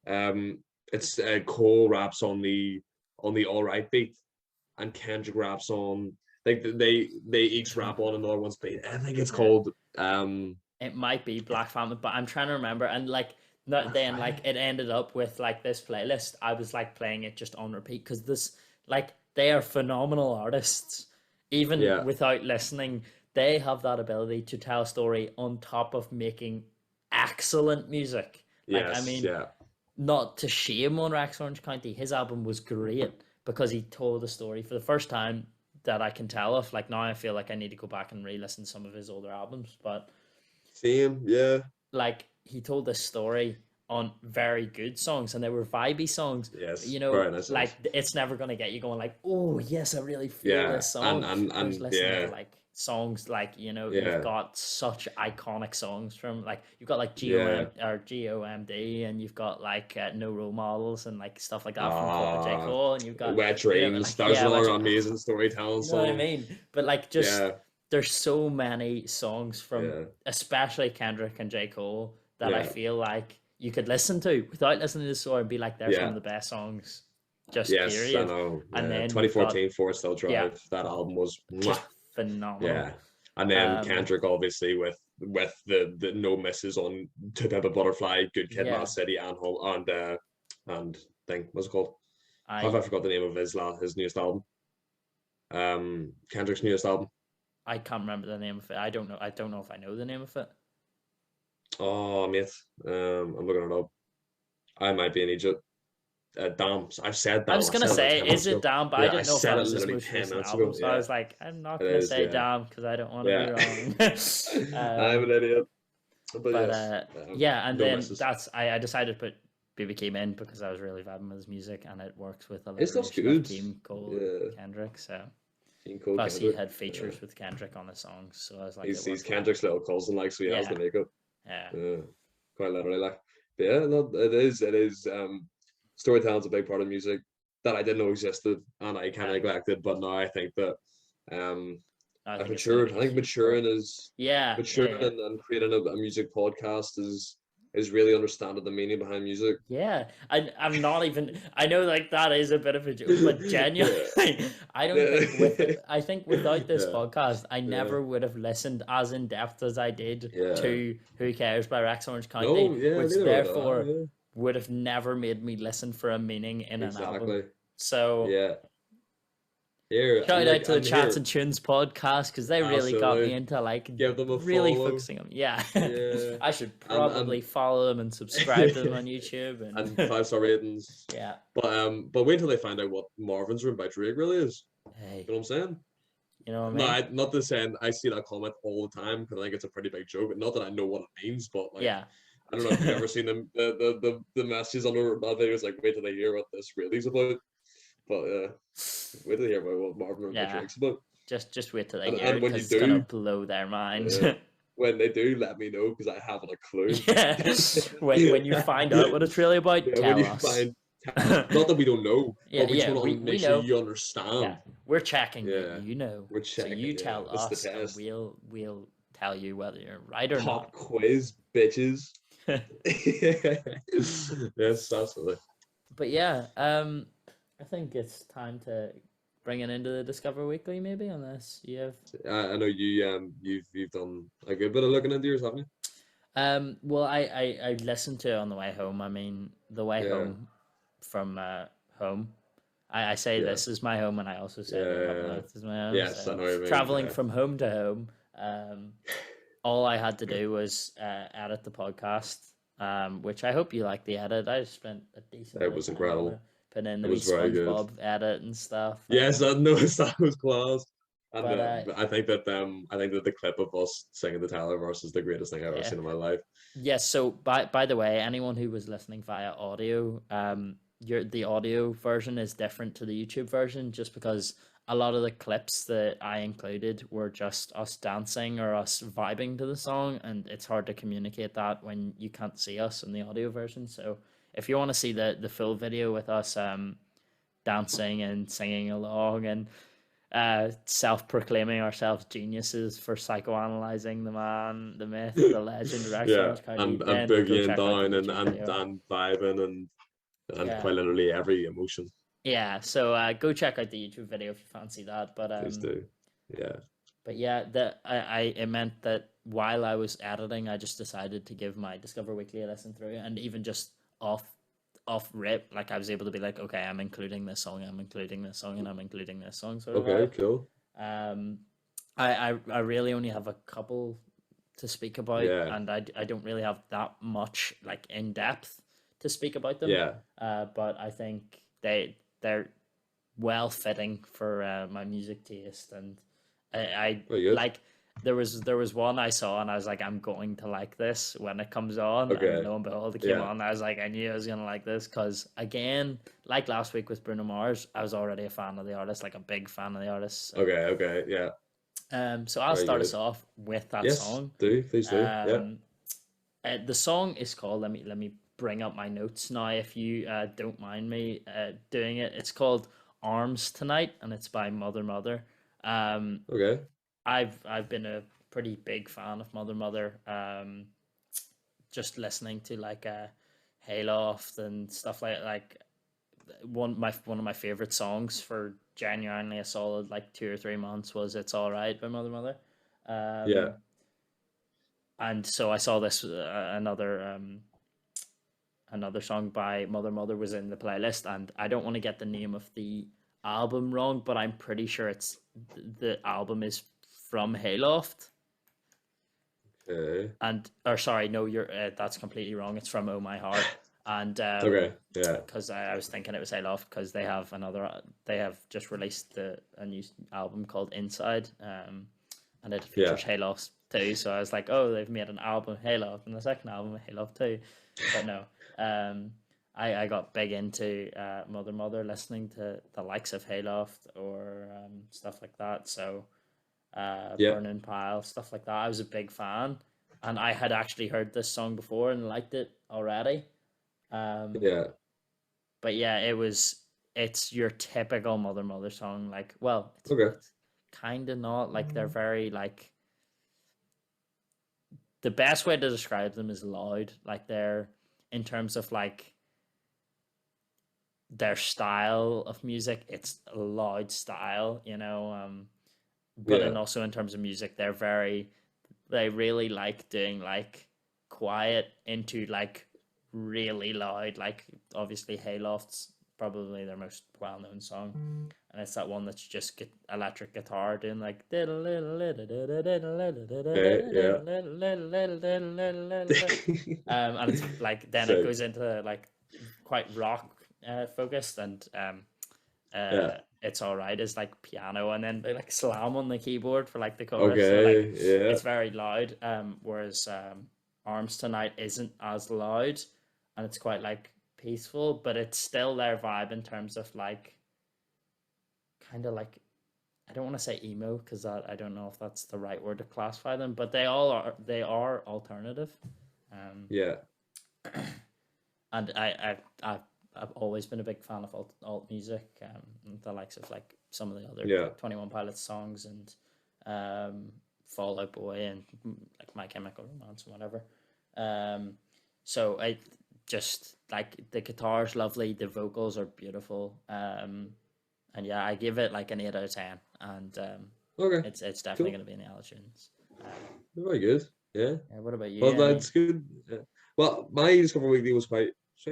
um it's Cole raps on the all right beat, and Kendrick raps on like they each rap on another one's beat. I think it's Yeah. called It might be Black Family, but I'm trying to remember. And like, not Black then like Friday. it ended up with like this playlist. I was like playing it just on repeat because this like they are phenomenal artists. Even Yeah. without listening, they have that ability to tell a story on top of making excellent music. Like, I Yes. mean, Yeah. not to shame on Rex Orange County, his album was great because he told a story for the first time. that I can tell of. Like now I feel like I need to go back and re-listen to some of his older albums, but Same, yeah. like he told this story on very good songs and they were vibey songs. Yes, You know, very nice like songs. it's never gonna get you going like, oh yes, I really feel Yeah, this song. Whereas and listening to yeah, like songs like, you know, you've yeah, got such iconic songs from like you've got like yeah. GOMD and you've got like No Role Models and like stuff like that from J. Ah, Cole and you've got, Wet you know, Dreams. like That was yeah, another which amazing storytelling you know what I song. mean? But like just Yeah, there's so many songs from yeah, especially Kendrick and J. Cole that I yeah, feel like you could listen to without listening to the song and be like, they're some of yeah. the best songs, just Yes, I period. know. And Yeah, then you've got 2014 Forest Hill yeah, Drive. That album was mwah. just phenomenal. Yeah. And then Um Kendrick obviously with the no misses on To Pimp a Butterfly, Good Kid, yeah, Mad City, and Home and thing. What's it called? How have I I forgot the name of his newest album? Kendrick's newest album. I can't remember the name of it. I don't know if I know the name of it. Oh mate. I'm looking it up. I might be in Egypt. Damn, I've said I damn. was I gonna said it like say, 10 is minutes it ago. Damn? But I Yeah, I didn't know if said that it was his literally most 10 recent minutes album. ago. So I Yeah, was like, I'm not it gonna is. say Yeah, Damn because I don't want to be yeah. wrong. I'm an idiot. But But yes, yeah, and no then misses. I decided to put BB Keem in because I was really vibing with his music and it works with His stuff's alliteration of good. Keem, Cole, and Yeah, Kendrick. So King Cole plus he Kendrick. had Yeah. features with Kendrick on the songs, so I was like, it He's worked well. Kendrick's little cousin, like, so he has Yeah, the makeup. yeah, Yeah, quite literally, like. But yeah, no, it is. Storytelling's a big part of music that I didn't know existed and I kind of yeah. neglected, but now I think that um I I've think it's gonna matured. be I a think huge part. Yeah, yeah, maturing yeah. and creating a music podcast is really understanding the meaning behind music. Yeah, I'm not even. I know like that is a bit of a joke, but Yeah. genuinely, I don't Yeah. think I think without this Yeah. podcast, I Yeah. never would have listened as in depth as I did Yeah. to "Who Cares" by Rex Orange No, County, yeah, which neither would I. therefore Yeah. would have never made me listen for a meaning in an album. Exactly. So Yeah. Here shout and out like to the and Chats here. and Tunes podcast because they really got me Absolutely. into like Give them a really follow. focusing on. Yeah, Yeah. I should And probably follow them and subscribe to them on YouTube and and 5-star ratings. yeah. But wait till they find out what Marvin's Room by Drake really is. Hey, You know what I'm saying? you know what I No, mean? not the saying. I see that comment all the time because I think it's a pretty big joke. Not that I know what it means, but like Yeah. I don't know if you've ever seen the messages under that videos like wait till they hear what this really is about. But wait till they hear about what Marvin and Yeah. Drake's about. Just wait till they And hear it when you because it's gonna do, blow their minds. when they do, let me know because I haven't a clue. Yeah. When you find out what it's really about, Yeah, when tell you us. not that we don't know, Yeah, but we just yeah, want to we make sure know. you Yeah. understand. We're checking that Yeah, you know. we're So you checking. Yeah, tell it's the us and test. we'll tell you whether you're right or Pop not. quiz, bitches. Yes, absolutely. But yeah, I think it's time to bring it into the Discover Weekly maybe unless you have I know you've done a good bit of looking into yours, haven't you? well, I listened to it on the way home. I mean, the way Yeah, home from home. I say yeah, this is my home, and I also say that up yeah. north is my home. Yes, I So know what you mean. traveling Yeah, from home to home, all I had to do was edit the podcast, which I hope you like the edit. I spent a decent it bit of was time on it, incredible. putting in It the wee was very good. SpongeBob edit and stuff. Yes, I noticed that was class. And But I think that the clip of us singing the Tyler verse is the greatest thing I've ever yeah. seen in my life. Yes, so by the way, anyone who was listening via audio, the audio version is different to the YouTube version just because a lot of the clips that I included were just us dancing or us vibing to the song, and it's hard to communicate that when you can't see us in the audio version. So if you want to see the full video with us dancing and singing along and self-proclaiming ourselves geniuses for psychoanalyzing the man, the myth, the legend, Rex Yeah, Orange County, and then go boogieing check out the down YouTube video. and vibing and Yeah, quite literally every emotion. yeah. So go check out the YouTube video if you fancy that. Please do. Yeah. But yeah, it meant that while I was editing, I just decided to give my Discover Weekly a listen through, and even just off rip, like I was able to be like, okay, I'm including this song, I'm including this song, and I'm including this song, sort of Okay, vibe. cool. Um, I really only have a couple to speak about, Yeah. and I don't really have that much like in depth to speak about them. Yeah. But I think they're well fitting for my music taste, and I Very good. like. There was one I saw, and I was like, I'm going to like this when it comes on, and Okay. lo and behold, it came Yeah. on. And I was like, I knew I was gonna like this because, again, like last week with Bruno Mars, I was already a fan of the artist, like a big fan of the artist. So, Okay. Okay. Yeah. so I'll Very start good. us off with that Yes. song. Do please do. Yeah. Um, the song is called. Let me bring up my notes now, if you don't mind me doing it. It's called "Arms Tonight," and it's by Mother Mother. Um, Okay. I've been a pretty big fan of Mother Mother. Just listening to like Hayloft and stuff like one of my favorite songs for genuinely a solid like 2 or 3 months was "It's All Right" by Mother Mother. Yeah. Um, and so I saw this another song by Mother Mother was in the playlist, and I don't want to get the name of the album wrong, but I'm pretty sure it's the album is from Hayloft. Okay. And or sorry, no, you're that's completely wrong. It's from Oh My Heart, and Okay. Yeah. because I was thinking it was Hayloft because they have just released a new album called Inside, and it features Yeah. Hayloft too. So I was like, oh, they've made an album Hayloft and the second album Hayloft too, but no. Um, I got big into Mother Mother, listening to the likes of Hayloft or stuff like that. So Yeah. Burning Pile, stuff like that. I was a big fan, and I had actually heard this song before and liked it already. Um, Yeah. but yeah, it's your typical Mother Mother song. Like, well, Okay. it's kind of not like they're very like the best way to describe them is loud. Like they're in terms of like their style of music, it's a loud style, but and Yeah. also in terms of music, they really like doing like quiet into like really loud, like obviously Hayloft's probably their most well-known song, and it's that one that's just electric guitar doing like Okay. Yeah. and it's like then it Sick. goes into like quite rock focused, and Yeah. it's all right is like piano, and then they like slam on the keyboard for like the chorus, so like Okay. Yeah. it's very loud, whereas Arms Tonight isn't as loud, and it's quite like peaceful, but it's still their vibe in terms of like kind of like, I don't want to say emo because I don't know if that's the right word to classify them, but they are alternative. um Yeah. and I've always been a big fan of alt music, the likes of like some of the other Yeah. like 21 Pilots songs, and Fall Out Boy, and like My Chemical Romance and whatever. Um, so I just like the guitar's lovely, the vocals are beautiful, and yeah, I give it like an 8 out of 10, and Okay. it's definitely Cool. going to be in the Altitudes. Very good. Yeah. Yeah, what about you? Well, Any? that's good. Yeah. Well, my Discover Weekly was quite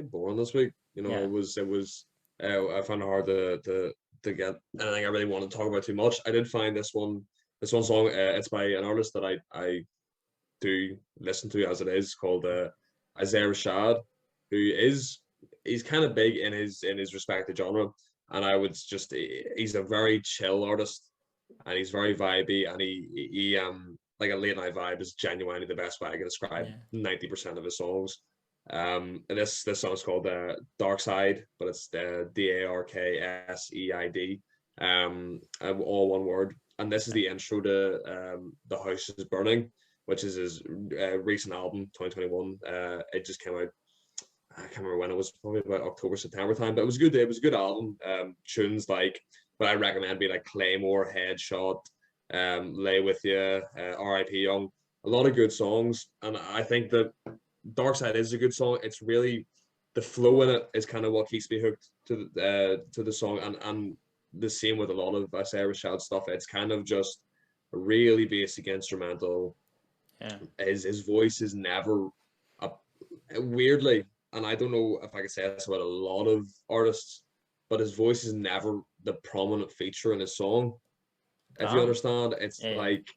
boring this week. Yeah, It was. I found it hard to get anything I really wanted to talk about too much. I did find this one song. It's by an artist that I do listen to as it is, called Isaiah Rashad, who he's kind of big in his respected genre, and he's a very chill artist, and he's very vibey, and he like a late night vibe is genuinely the best way I can describe yeah, 90% of his songs. And this song is called Dark Side, but it's Darkseid, all one word. And this is okay, the intro to The House is Burning, which is his recent album, 2021. It just came out. I can't remember when it was, probably about October, September time, but it was good. It was a good album. Tunes like what I recommend be like Claymore, Headshot, Lay With You, R.I.P. Young. A lot of good songs, and I think that Dark Side is a good song. It's really the flow in it is kind of what keeps me hooked to the song, and the same with a lot of Isaiah Rashad stuff. It's kind of just a really basic instrumental. yeah, His voice is never up weirdly, and I don't know if I could say this about a lot of artists, but his voice is never the prominent feature in his song. If you oh, understand, it's yeah, yeah, like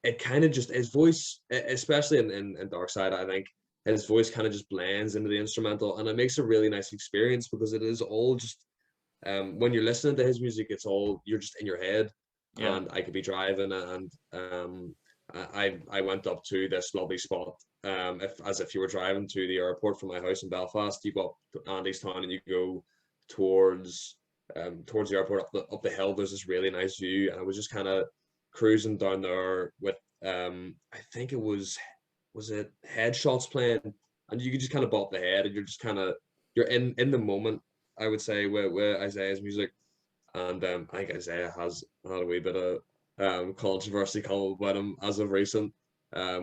it kind of just his voice, especially in Dark Side, I think his voice kind of just blends into the instrumental, and it makes a really nice experience because it is all just when you're listening to his music, it's all you're just in your head. Yeah. And I could be driving, and I went up to this lovely spot. If you were driving to the airport from my house in Belfast, you go up to Andy's Town and you go towards towards the airport up the hill. There's this really nice view, and I was just kind of cruising down there with I think was it Headshots playing, and you could just kind of bop the head, and you're just kind of you're in the moment. I would say with Isaiah's music, and I think Isaiah has had a wee bit of controversy come about him as of recent,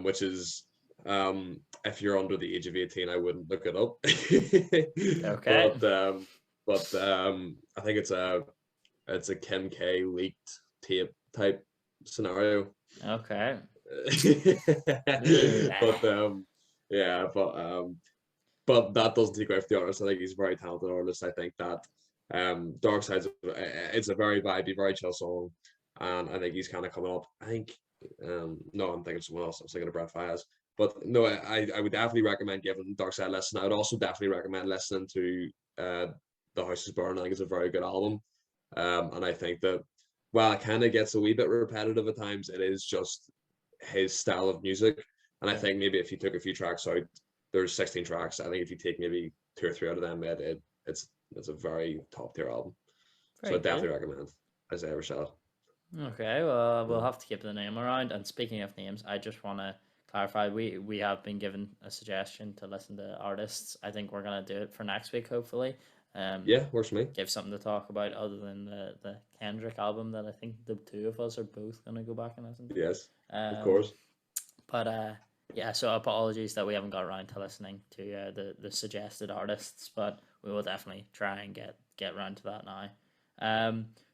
which is if you're under the age of 18, I wouldn't look it up. Okay. But I think it's a Kim K leaked tape type scenario. Okay. But yeah, but that doesn't take away from the artist. I think he's a very talented artist. I think that Dark Side's it's a very vibey, very chill song, and I think he's kind of coming up. I think no, I'm thinking of someone else. I'm thinking of Brett Fayez. But no, I would definitely recommend giving Dark Side a listen. I would also definitely recommend listening to The House Is Burning. I think it's a very good album. And I think that while it kind of gets a wee bit repetitive at times, it is just his style of music. And I think maybe if you took a few tracks out, there's 16 tracks. I think if you take maybe 2 or 3 out of them, it's a very top tier album. So I definitely recommend Isaiah Rashad. Okay, well, we'll have to keep the name around. And speaking of names, I just want to clarify, we have been given a suggestion to listen to artists. I think we're going to do it for next week, hopefully. Yeah, works for me. Give something to talk about other than the Kendrick album that I think the two of us are both going to go back and listen to. Yes, of course. But yeah, so apologies that we haven't got around to listening to the suggested artists, but we will definitely try and get around to that now.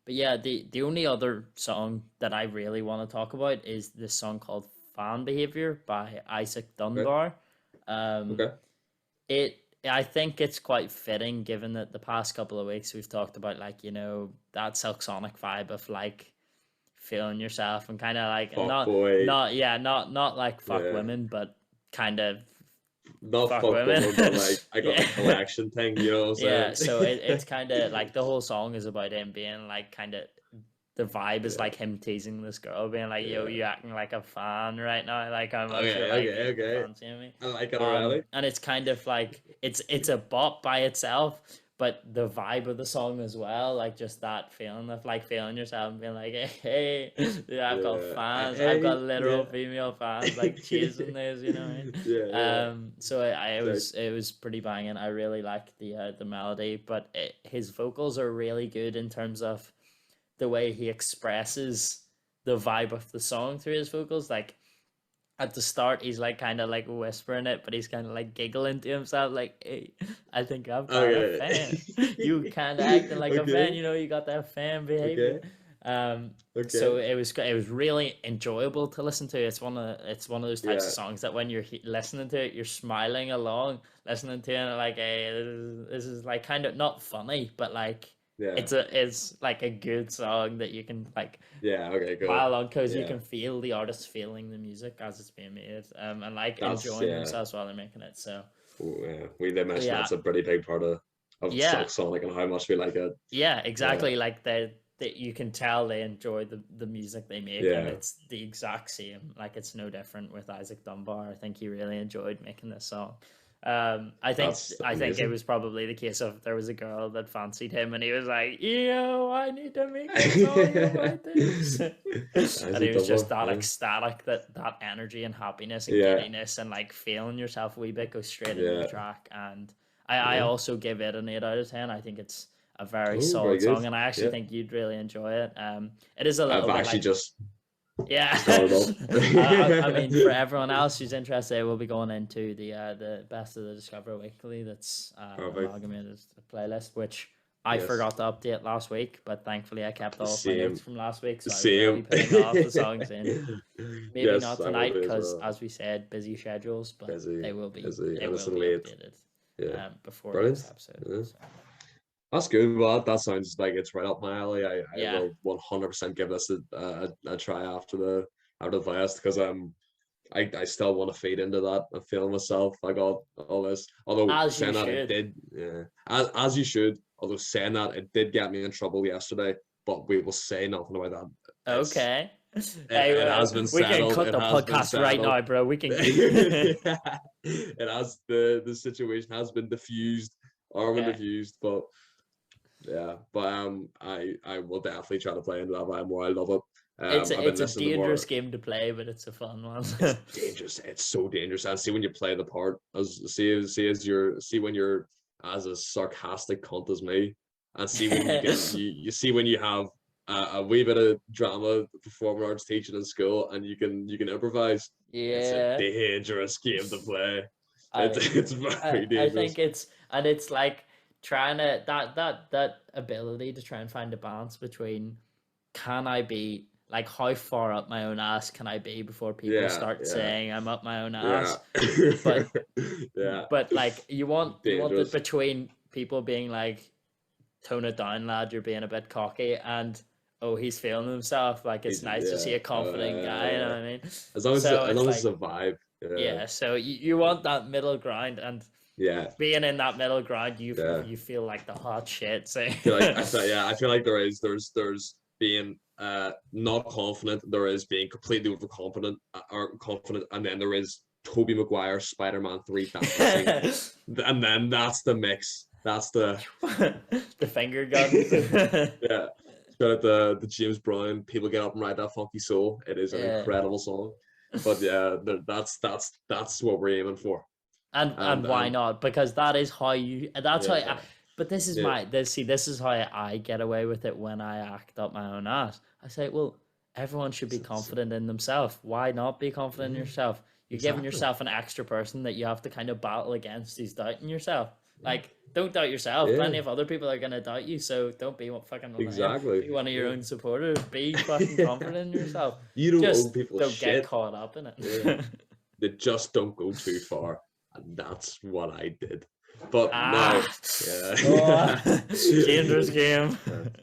But yeah, the only other song that I really want to talk about is this song called Fan Behavior by Isaac Dunbar. Okay. I think it's quite fitting given that the past couple of weeks we've talked about, like, you know, that Silk Sonic vibe of like feeling yourself and kind of like not like fuck women, but kind of not fuck women, but like I got the collection thing, you know what I'm saying? Yeah, so it's kind of like the whole song is about him being like kind of the vibe is like him teasing this girl, being like, "Yo, you acting like a fan right now? Like I'm okay. fancying me." I like it already. And it's kind of like it's a bop by itself, but the vibe of the song as well, like just that feeling of like feeling yourself and being like, "Hey, I've got fans. I've got literal female fans like chasing this," you know what I mean? So it was pretty banging. I really like the melody, but his vocals are really good in terms of the way he expresses the vibe of the song through his vocals. Like at the start, he's like kind of like whispering it, but he's kind of like giggling to himself, like, "Hey, I think I've got a fan." You kind of acting like a fan, you know. You got that fan behavior. So it was really enjoyable to listen to. It's one of those types of songs that when you're listening to it, you're smiling along, listening to it, and like, "Hey, this is like kind of not funny, but like." Yeah. It's like a good song that you can like pile on because you can feel the artist feeling the music as it's being made, and like enjoying themselves while they're making it. So we did mention that's a pretty big part of Silk Sonic and how much we like it. Yeah, exactly. Like that you can tell they enjoy the music they make, and it's the exact same. Like it's no different with Isaac Dunbar. I think he really enjoyed making this song. I think it was probably the case of there was a girl that fancied him and he was like, "Yo, I need to make a song about this." And he was just that ecstatic, that energy and happiness and giddiness and like feeling yourself a wee bit go straight into the track. And I also give it an 8 out of 10. I think it's a very solid song, and I actually think you'd really enjoy it. It is a little bit actually like, just I mean, for everyone else who's interested, we'll be going into the best of the Discover Weekly. That's amalgamated playlist, which I forgot to update last week, but thankfully I kept all of my notes from last week, so I will be putting all the songs in. Maybe not tonight because, as we said, busy schedules, but they will be updated before the next episode. Yeah. So. That's good. Well, that sounds like it's right up my alley. I will 100% give this a try after the playlist because I still want to fade into that and feel myself. I got all this. Although as saying that should. I did, as you should. Although saying that, it did get me in trouble yesterday, but we will say nothing about that. Okay. It has been we can settled. cut It the has been podcast right settled. now, bro. We can. Yeah. It has the situation has been diffused or been Okay. diffused, but yeah. But I will definitely try to play into that vibe more. I love it. I've been It's a listening to more. dangerous game to play, but it's a fun one. It's dangerous. It's so dangerous. And see when you play the part as see when you're as a sarcastic cunt as me, and see when you see when you have a wee bit of drama performing arts teaching in school, and you can improvise. It's a Yeah. dangerous game to play. I mean, It's very I dangerous. think it's like trying to that ability to try and find a balance between, can I be like, how far up my own ass can I be before people Yeah, start yeah, saying I'm up my own yeah, ass, but yeah. like you want it Dangerous. between people being like, tone it down, lad, you're being a bit cocky, and oh, he's feeling himself, like it's nice to see Yeah. a confident guy, you know what I mean? So As it's long as it's like, a vibe. Yeah. yeah, so you want that middle ground, and Yeah. being in that middle ground, Yeah. you feel like the hot shit. So I feel like there's being not confident, there is being completely overconfident or confident, and then there is Tobey Maguire Spider-Man 3 dancing. And then that's the mix. That's the the finger guns. yeah. Shout out the James Brown, people get up and ride that funky soul. It is an Yeah. incredible song. But yeah, that's what we're aiming for. And why not? Because that is how you. That's how. Yeah, But this is yeah, this is how I get away with it when I act up my own ass. I say, well, everyone should be confident in themselves. Why not be confident in yourself? You're giving exactly. yourself an extra person that you have to kind of battle against who's doubting yourself. Like, don't doubt yourself. Yeah, Plenty of other people are gonna doubt you, so don't be what fucking exactly. be one of your Yeah. own supporters. Be fucking confident in yourself. You don't owe Just people don't get shit. caught up in it. Yeah. They just don't go too far, and that's what I did. But now, yeah, Oh, dangerous game.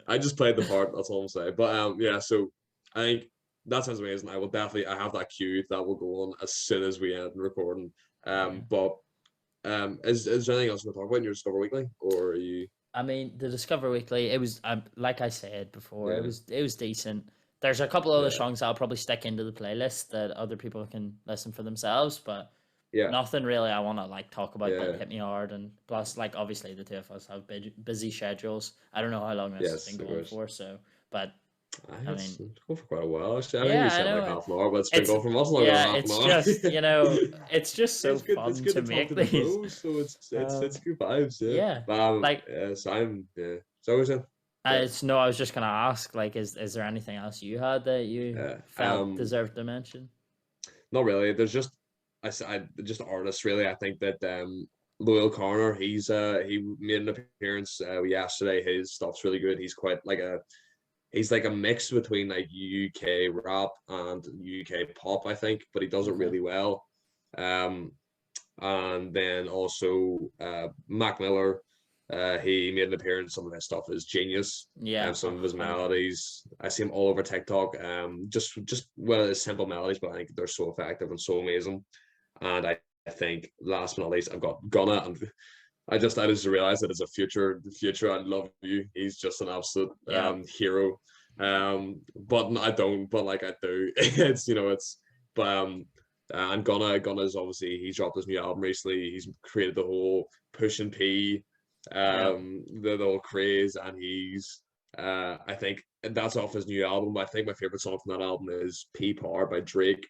I just played the part. That's all I'm saying. But yeah. So I think that sounds amazing. I have that queue that will go on as soon as we end recording. But is there anything else we can talk about in your Discover Weekly, or are you? I mean, the Discover Weekly, it was like I said before, Yeah. it was decent. There's a couple other Yeah. songs I'll probably stick into the playlist that other people can listen for themselves, but Yeah. nothing really I want to like talk about that Yeah. hit me hard. And plus, like, obviously the two of us have busy schedules. I don't know how long this has Yes, been of going course. for, so I mean, It's going for quite a while. Actually, I think yeah, we I said know like half an hour, but it's been it's going for much longer than half it's an hour. just it's just so It's fun good to to talk make to the these. bros, so it's good vibes, yeah. Yeah, like So I'm yeah. So was it? it's no, I was just gonna ask, like, is there anything else you had that you felt deserved to mention? Not really. There's just I just artists really. I think that Loyal Corner, he made an appearance yesterday. His stuff's really good. He's like a mix between like UK rap and UK pop, I think, but he does it really well. And then also Mac Miller, he made an appearance. Some of his stuff is genius. Yeah, Some of his 100%. melodies, I see him all over TikTok. Just well, it's simple melodies, but I think they're so effective and so amazing. And I think last but not least, I've got Gunna, and I just realized that as a future I love you. He's just an absolute hero. But I don't, but like I do. It's it's but and Gunna's obviously he's dropped his new album recently. He's created the whole Push and P, the whole craze, and he's I think that's off his new album. I think my favorite song from that album is P Power by Drake.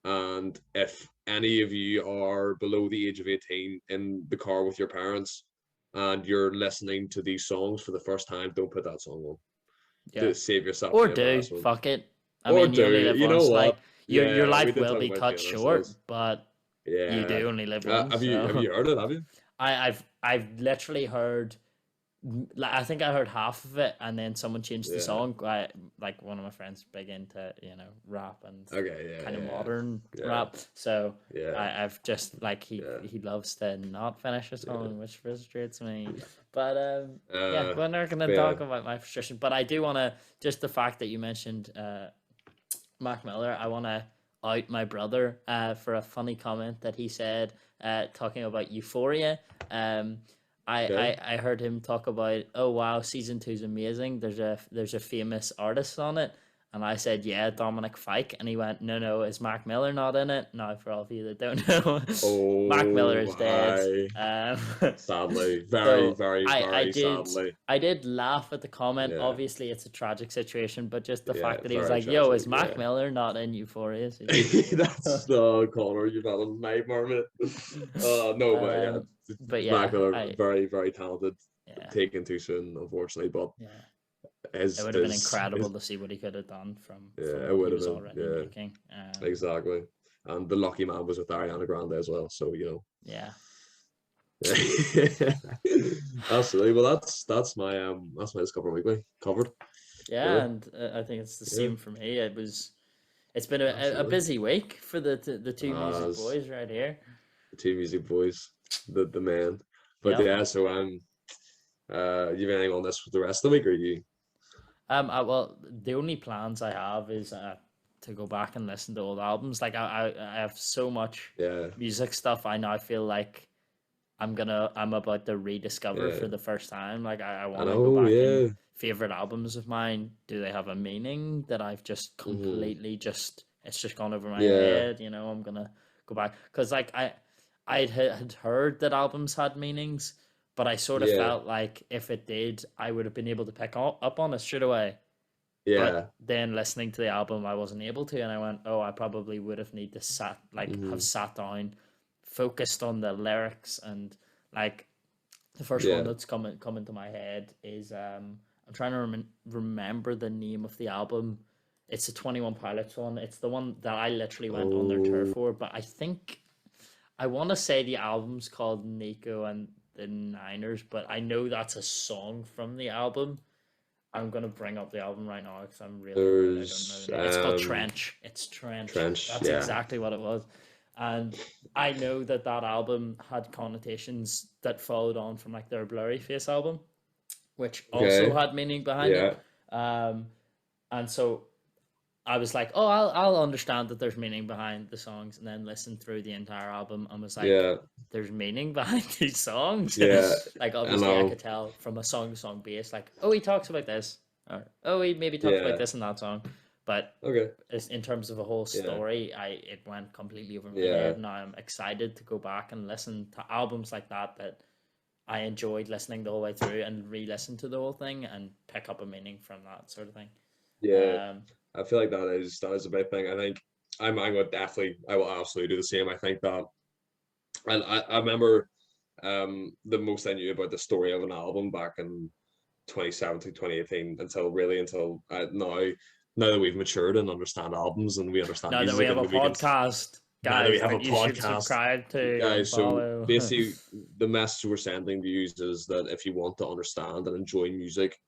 And if any of you are below the age of 18 in the car with your parents and you're listening to these songs for the first time, don't put that song on. Yeah. Save yourself Or the do embarrassment. fuck it. I Or mean, you only do. live You know once. what? Like your Yeah, we life did will talk be about cut doing short, ourselves. but you Yeah. do only live once. Have you heard it? Have you? I've literally heard. Like, I think I heard half of it, and then someone changed the song. Like one of my friends big into rap and kind of modern rap. So I've just like he loves to not finish a song, which frustrates me. But we're not gonna talk about my frustration. But I do want to, just the fact that you mentioned Mac Miller, I want to out my brother for a funny comment that he said talking about Euphoria. I heard him talk about, oh wow, season 2 is amazing. There's a famous artist on it, and I said, yeah, Dominic Fike, and he went, no, is Mark Miller not in it? Now, for all of you that don't know, Mark Miller is dead. Sadly, very, So very, very sadly. I did laugh at the comment. Yeah, Obviously, it's a tragic situation, but just the yeah, fact that he was very like, yo, tragic. is Mark Miller not in Euphoria? That's the Connor. You've had a nightmare, mate. No, but yeah, But Mac yeah, Miller, very, very talented. yeah, Taken too soon, unfortunately. But yeah. It his would have been his, incredible his to see what he could have done from yeah, it what he would have was been. already Yeah, making. exactly. And the lucky man was with Ariana Grande as well. So Yeah. Absolutely. Well, that's my Discover Weekly covered. Yeah, Really. and I think it's the Yeah. same for me. It's been a Absolutely. busy week for the two music As boys right here. the two music boys, the man. But Yep. yeah, so you have anything on this for the rest of the week, or you? Well, the only plans I have is to go back and listen to old albums. Like I have so much Yeah, music stuff. I now feel like I'm about to rediscover yeah. for the first time. Like I I want to go know. back and Yeah. favorite albums of mine. Do they have a meaning that I've just Hmm. completely it's just gone over my Yeah. head? I'm gonna go back because like I had heard that albums had meanings, but I sort of Yeah. felt like if it did, I would have been able to pick up on it straight away. But Yeah. then listening to the album, I wasn't able to, and I went, "Oh, I probably would have need to have Hmm. sat down, focused on the lyrics, and like the first one Yeah. that's coming to my head is I'm trying to remember the name of the album. It's a 21 Pilots one. It's the one that I literally went on their tour Oh. for, but I think I want to say the album's called Nico and the Niners, but I know that's a song from the album. I'm gonna bring up the album right now because I'm really annoyed I don't know There's the name. It's called Trench. It's Trench. Trench. That's Yeah. exactly what it was. And I know that album had connotations that followed on from like their Blurry Face album, which also Okay. had meaning behind it. Yeah. And so I was like, oh, I'll understand that there's meaning behind the songs, and then listen through the entire album and was like, Yeah. there's meaning behind these songs. Yeah. Like I obviously I know. could tell from a song to song base, like, oh, he talks about this, or oh, he maybe talks about Yeah. this in that song, but Okay. in terms of a whole Yeah. story, it went completely over my Yeah. head. Now I'm excited to go back and listen to albums like that I enjoyed listening the whole way through and re-listen to the whole thing and pick up a meaning from that sort of thing. Yeah. I feel like that is a big thing. I think I will absolutely do the same. I think that, and I remember the most I knew about the story of an album back in 2017, 2018 until now that we've matured and understand albums and we understand Now that we music have a and we can podcast, now that we guys, have a that you should podcast, subscribe to and guys. So follow. basically, the message we're sending to you is that if you want to understand and enjoy music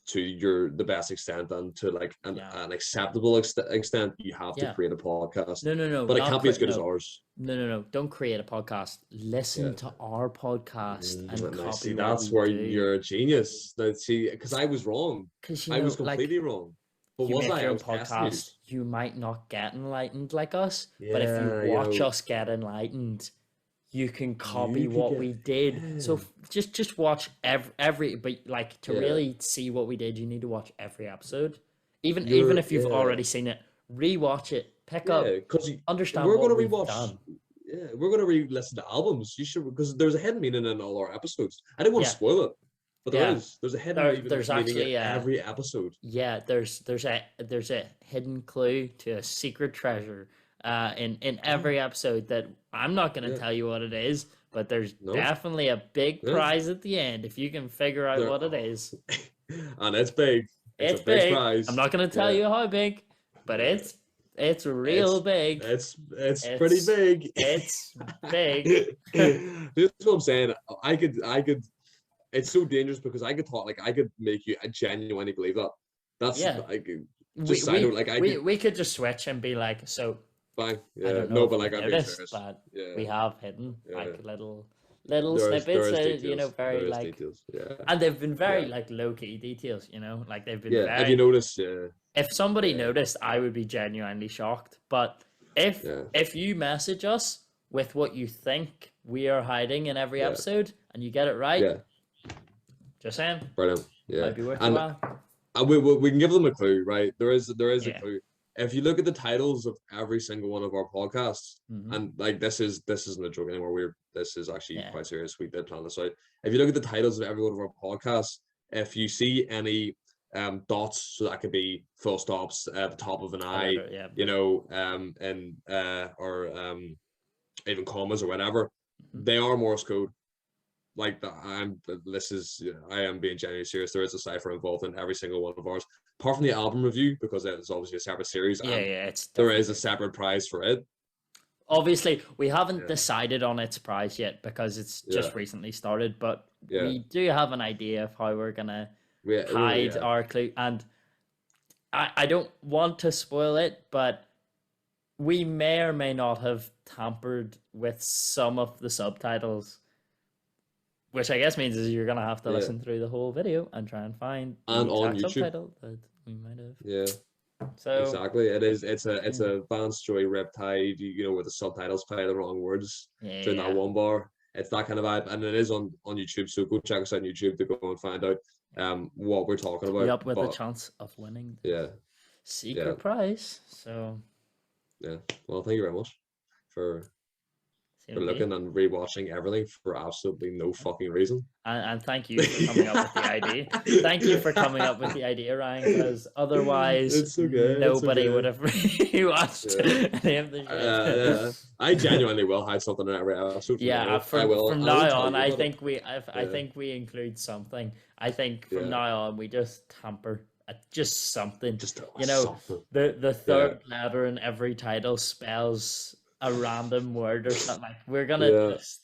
to the best extent and to like an acceptable extent, you have to Yeah. create a podcast. No, But it not can't be as good as no. ours. No. Don't create a podcast. Listen Yeah. to our podcast and Now, copy see, what that's we where do. you're a genius. See, because I was wrong. Because I was completely wrong. But you was make I? your I own was testing you. podcast, you might not get enlightened like us. Yeah, but if you watch us get enlightened, you can copy what we did. So just watch every but like to really see what we did, you need to watch every episode. Even if you've already seen it, rewatch it, pick up, because understand we're what gonna we've rewatch. done. Yeah, we're gonna re-listen to albums. You should, because there's a hidden meaning in all our episodes. I didn't want to spoil it, but there's a hidden there's meaning actually in every episode. Yeah, there's a hidden clue to a secret treasure in every episode that I'm not going to tell you what it is, but there's definitely a big prize at the end if you can figure out what it is. And it's big. It's a big prize. I'm not going to tell you how big, but it's real big. It's pretty big. It's big. This is what I'm saying. I could. It's so dangerous because I could talk like I could make you genuinely believe that. That's like just we could just switch and be like, so fine. Yeah. I don't know but like I'm being noticed, serious. but Yeah. we have hidden like little There's snippets, details. very like details. Yeah. and they've been very like low key details, like they've been very. Have you noticed? If somebody noticed, I would be genuinely shocked. But if you message us with what you think we are hiding in every episode and you get it right, Just saying. Brilliant. Yeah. Might be worth a while. And we can give them a clue, right? There is a Yeah. clue. If you look at the titles of every single one of our podcasts, Mhm. and like this isn't a joke anymore. This is actually quite serious. We did plan this out. If you look at the titles of every one of our podcasts, if you see any dots, so that could be full stops at the top of an eye, you know, and or even commas or whatever, they are Morse code. Like that, I am being genuinely serious. There is a cipher involved in every single one of ours, apart from the album review, because it's obviously a separate series. There is a separate prize for it. Obviously, we haven't decided on its prize yet because it's just recently started, but we do have an idea of how we're gonna hide our clue. And I don't want to spoil it, but we may or may not have tampered with some of the subtitles, which I guess means is you're gonna have to listen through the whole video and try and find the exact subtitle that we might have. Yeah. So exactly, it's a Vance Joy Riptide, you know, where the subtitles play the wrong words during that one bar. It's that kind of vibe, and it is on YouTube. So go check us out on YouTube to go and find out what we're talking about. Up with a chance of winning. Secret prize. So well, thank you very much for looking and rewatching everything for absolutely no fucking reason. And thank you for coming up with the idea. Thank you for coming up with the idea, Ryan, because otherwise nobody would have rewatched any of the shit. I genuinely will hide something in every episode. From now on, I think we include something. I think from now on we just tamper at just something. Something. The third letter in every title spells a random word or something. Like we're gonna just.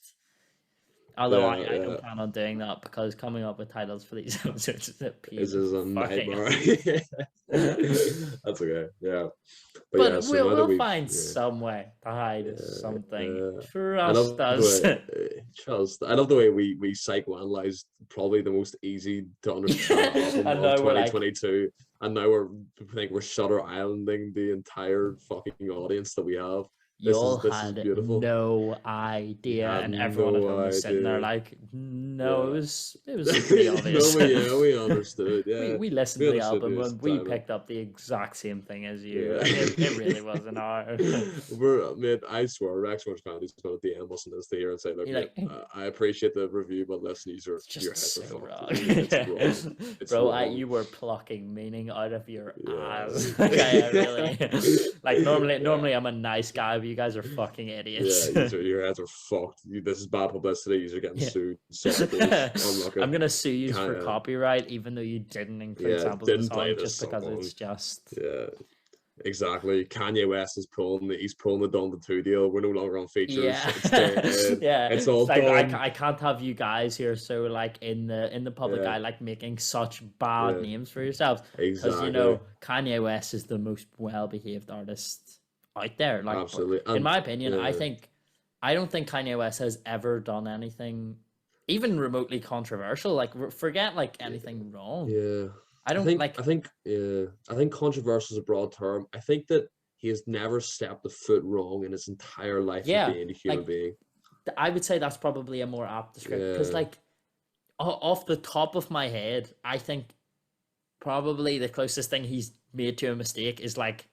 Although I don't plan on doing that because coming up with titles for these episodes is a piece of nightmare. That's okay. Yeah. But we'll find some way to hide something. Trust us. I love the way we psychoanalyzed probably the most easy to understand album of 2022. And now we're Shutter Islanding the entire fucking audience that we have. Y'all had no idea, and everyone at home was sitting there like, no, it was pretty obvious. we understood. Yeah, we listened to the album and we picked up the exact same thing as you. It really wasn't hard. I swear, Rex Orange County's going at the end listening to this here and say, look, I appreciate the review, but listen, your heads are wrong. Bro, you were plucking meaning out of your ass. I really normally I'm a nice guy. You guys are fucking idiots. Yeah, your heads are fucked. This is bad publicity. You're getting sued. I'm gonna sue you for copyright, even though you didn't include samples of the song, just because it's just. Yeah, exactly. Kanye West is pulling the Done the 2 deal. We're no longer on features. It's all like done. I can't have you guys here. So like in the public eye, like making such bad names for yourselves. Exactly. Because Kanye West is the most well-behaved artist out there. Like, absolutely. In my opinion, I don't think Kanye West has ever done anything even remotely controversial. Like, forget like anything wrong. I think controversial is a broad term. I think that he has never stepped a foot wrong in his entire life of being a human being. I would say that's probably a more apt description because like off the top of my head, I think probably the closest thing he's made to a mistake is like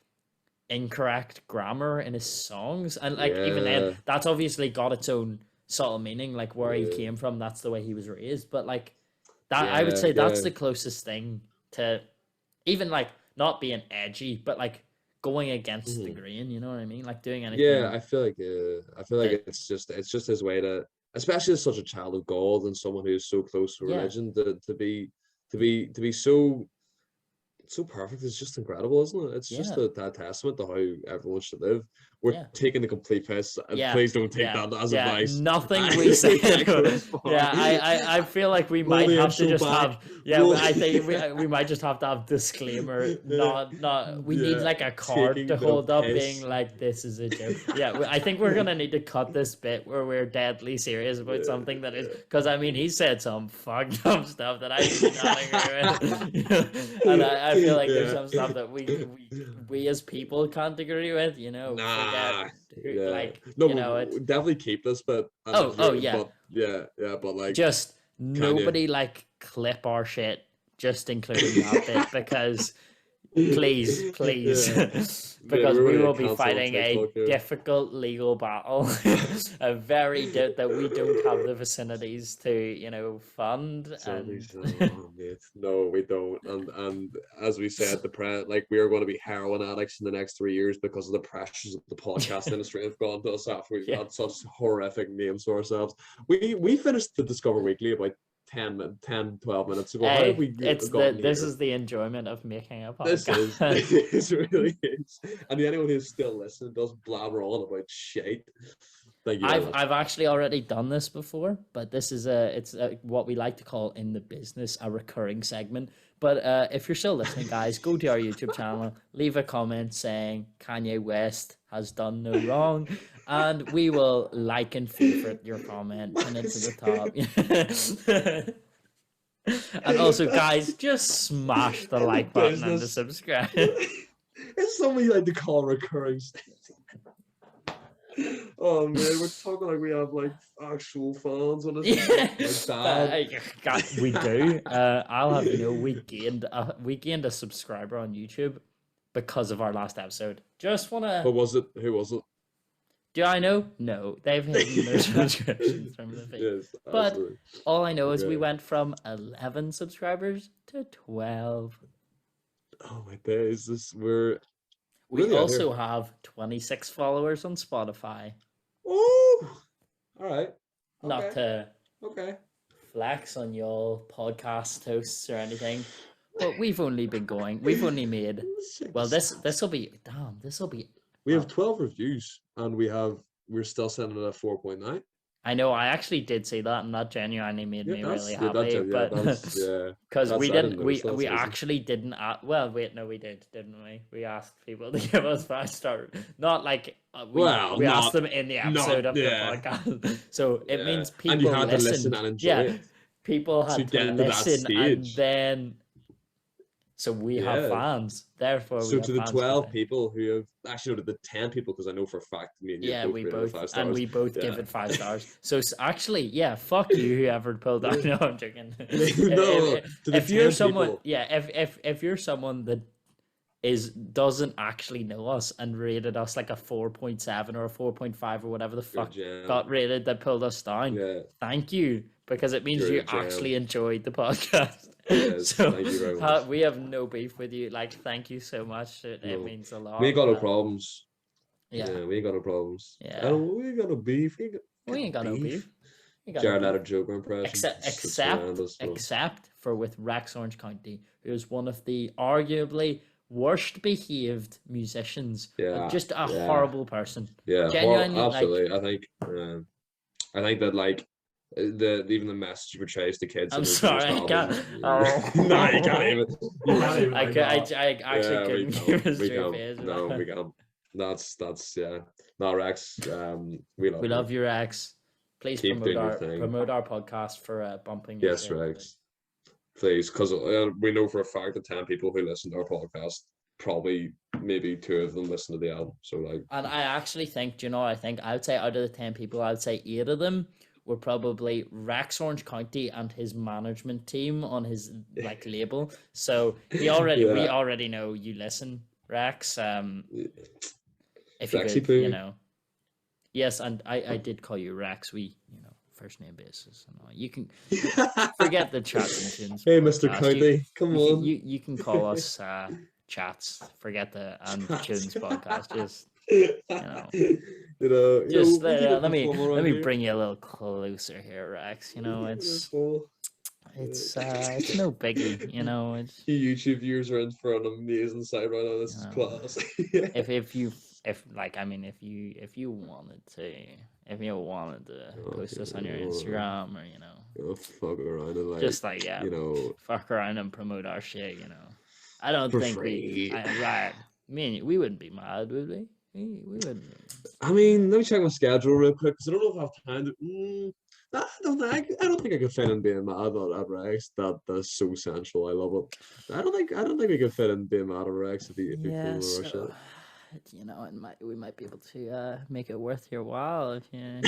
incorrect grammar in his songs, and like even then that's obviously got its own subtle meaning, like where he came from, that's the way he was raised, but like that I would say that's the closest thing to even like not being edgy, but like going against the grain, you know what I mean, like doing anything. I feel like it's just his way to, especially as such a child of God and someone who's so close to religion, to be so perfect is just incredible, isn't it? It's just a testament to how everyone should live. We're taking the complete piss. Please don't take that as advice. Nothing we say. I feel like we might have to just have. I think we might just have to have disclaimer. We need like a card to hold up, being like, "This is a joke." I think we're gonna need to cut this bit where we're deadly serious about something that is, because I mean he said some fucked up stuff that I do not agree with, and I feel like there's some stuff that we as people can't agree with. Definitely keep this, but but like just nobody like clip our shit, just including that bit, because please, because we will be fighting a difficult legal battle, a very that we don't have the vicinities to fund. No, we don't. And as we said, like we are going to be heroin addicts in the next 3 years because of the pressures of the podcast industry have gone to us after we've had such horrific names to ourselves. We finished the Discover Weekly about 12 minutes ago. Hey, this is the enjoyment of making a podcast. This really is. And anyone who's still listening does blabber on about shit. Thank you. I've actually already done this before, but this is it's what we like to call in the business a recurring segment. But if you're still listening, guys, go to our YouTube channel, leave a comment saying Kanye West has done no wrong, and we will like and favorite your comment and it to the top. And also, guys, just smash the like button and the subscribe. It's something you like to call recurring. Oh man, we're talking like we have like actual fans on this. God, we do. I'll have we gained a subscriber on YouTube because of our last episode. Just wanna. Who was it? Do I know? No, they've hidden their subscriptions from the feed. Yes, but all I know is we went from 11 subscribers to 12. Oh my days! We also have 26 followers on Spotify. Oh, all right. Not to flex on your podcast hosts or anything, but we've only made. Well, this will be. We have 12 reviews, and we're still sending it at 4.9. I know. I actually did see that, and that genuinely made me really happy. But because we actually didn't. Well, wait, no, we did, didn't we? We asked people to give us 5-star. Not like we asked them in the episode of the podcast. So it means people and you had to listen and enjoy it. People had to listen, and then. So we have fans, therefore. So to the 12 people who have actually, to the 10 people, because I know for a fact, me and you we both give it 5 stars. So actually, fuck you, whoever pulled that. No, I'm joking. If you're someone, if you're someone that doesn't actually know us and rated us like a 4.7 or a 4.5 or whatever the fuck got rated that pulled us down, thank you, because it means you actually enjoyed the podcast. Yes, so thank you very much. We have no beef with you. Like, thank you so much. It means a lot. We ain't got no problems. Yeah, we ain't got no problems. Yeah, we ain't got no beef. We ain't got no beef. Jared had a Joker impression. Except for with Rex Orange County, who's one of the arguably worst behaved musicians. Just a horrible person. Yeah, genuinely, absolutely. I think that like. Even the message portrays the kids. I'm sorry, I can't. No, you can't even. I actually couldn't give a straight face. No, we can't. That's No, Rex. We love you, Rex. Please promote our podcast for bumping. Yes, Rex. Please, because we know for a fact that 10 people who listen to our podcast, probably maybe 2 of them listen to the album. So like, and I actually think, I would say out of the 10 people, I would say 8 of them were probably Rex Orange County and his management team on his like label. So we already know you listen, Rex. If you could, yes, and I did call you Rex. We, first name basis. You can forget the chats and tunes. Hey, Mr. County, come on. You can call us chats. Forget the tunes podcast. Just. Let me bring you a little closer here, Rex. It's no biggie. It's YouTube viewers are in for an amazing side right now. This is class. if you wanted to post this on your Instagram or fuck around and just fuck around and promote our shit. I don't think we we wouldn't be mad, would we? We wouldn't. I mean, let me check my schedule real quick because I don't know if I have time to. I don't think I could fit in being mad at Rex. That's so sensual. I love it. I don't think we could fit in being mad at Rex if he you know, we might be able to make it worth your while if you know.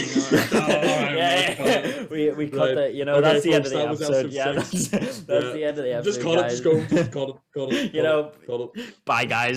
We cut the, you know, okay, that's the end folks, of the that was episode. episode Yeah, 6. that's the end of the episode. Just cut it, just go, just cut it, You know, cut it. bye guys.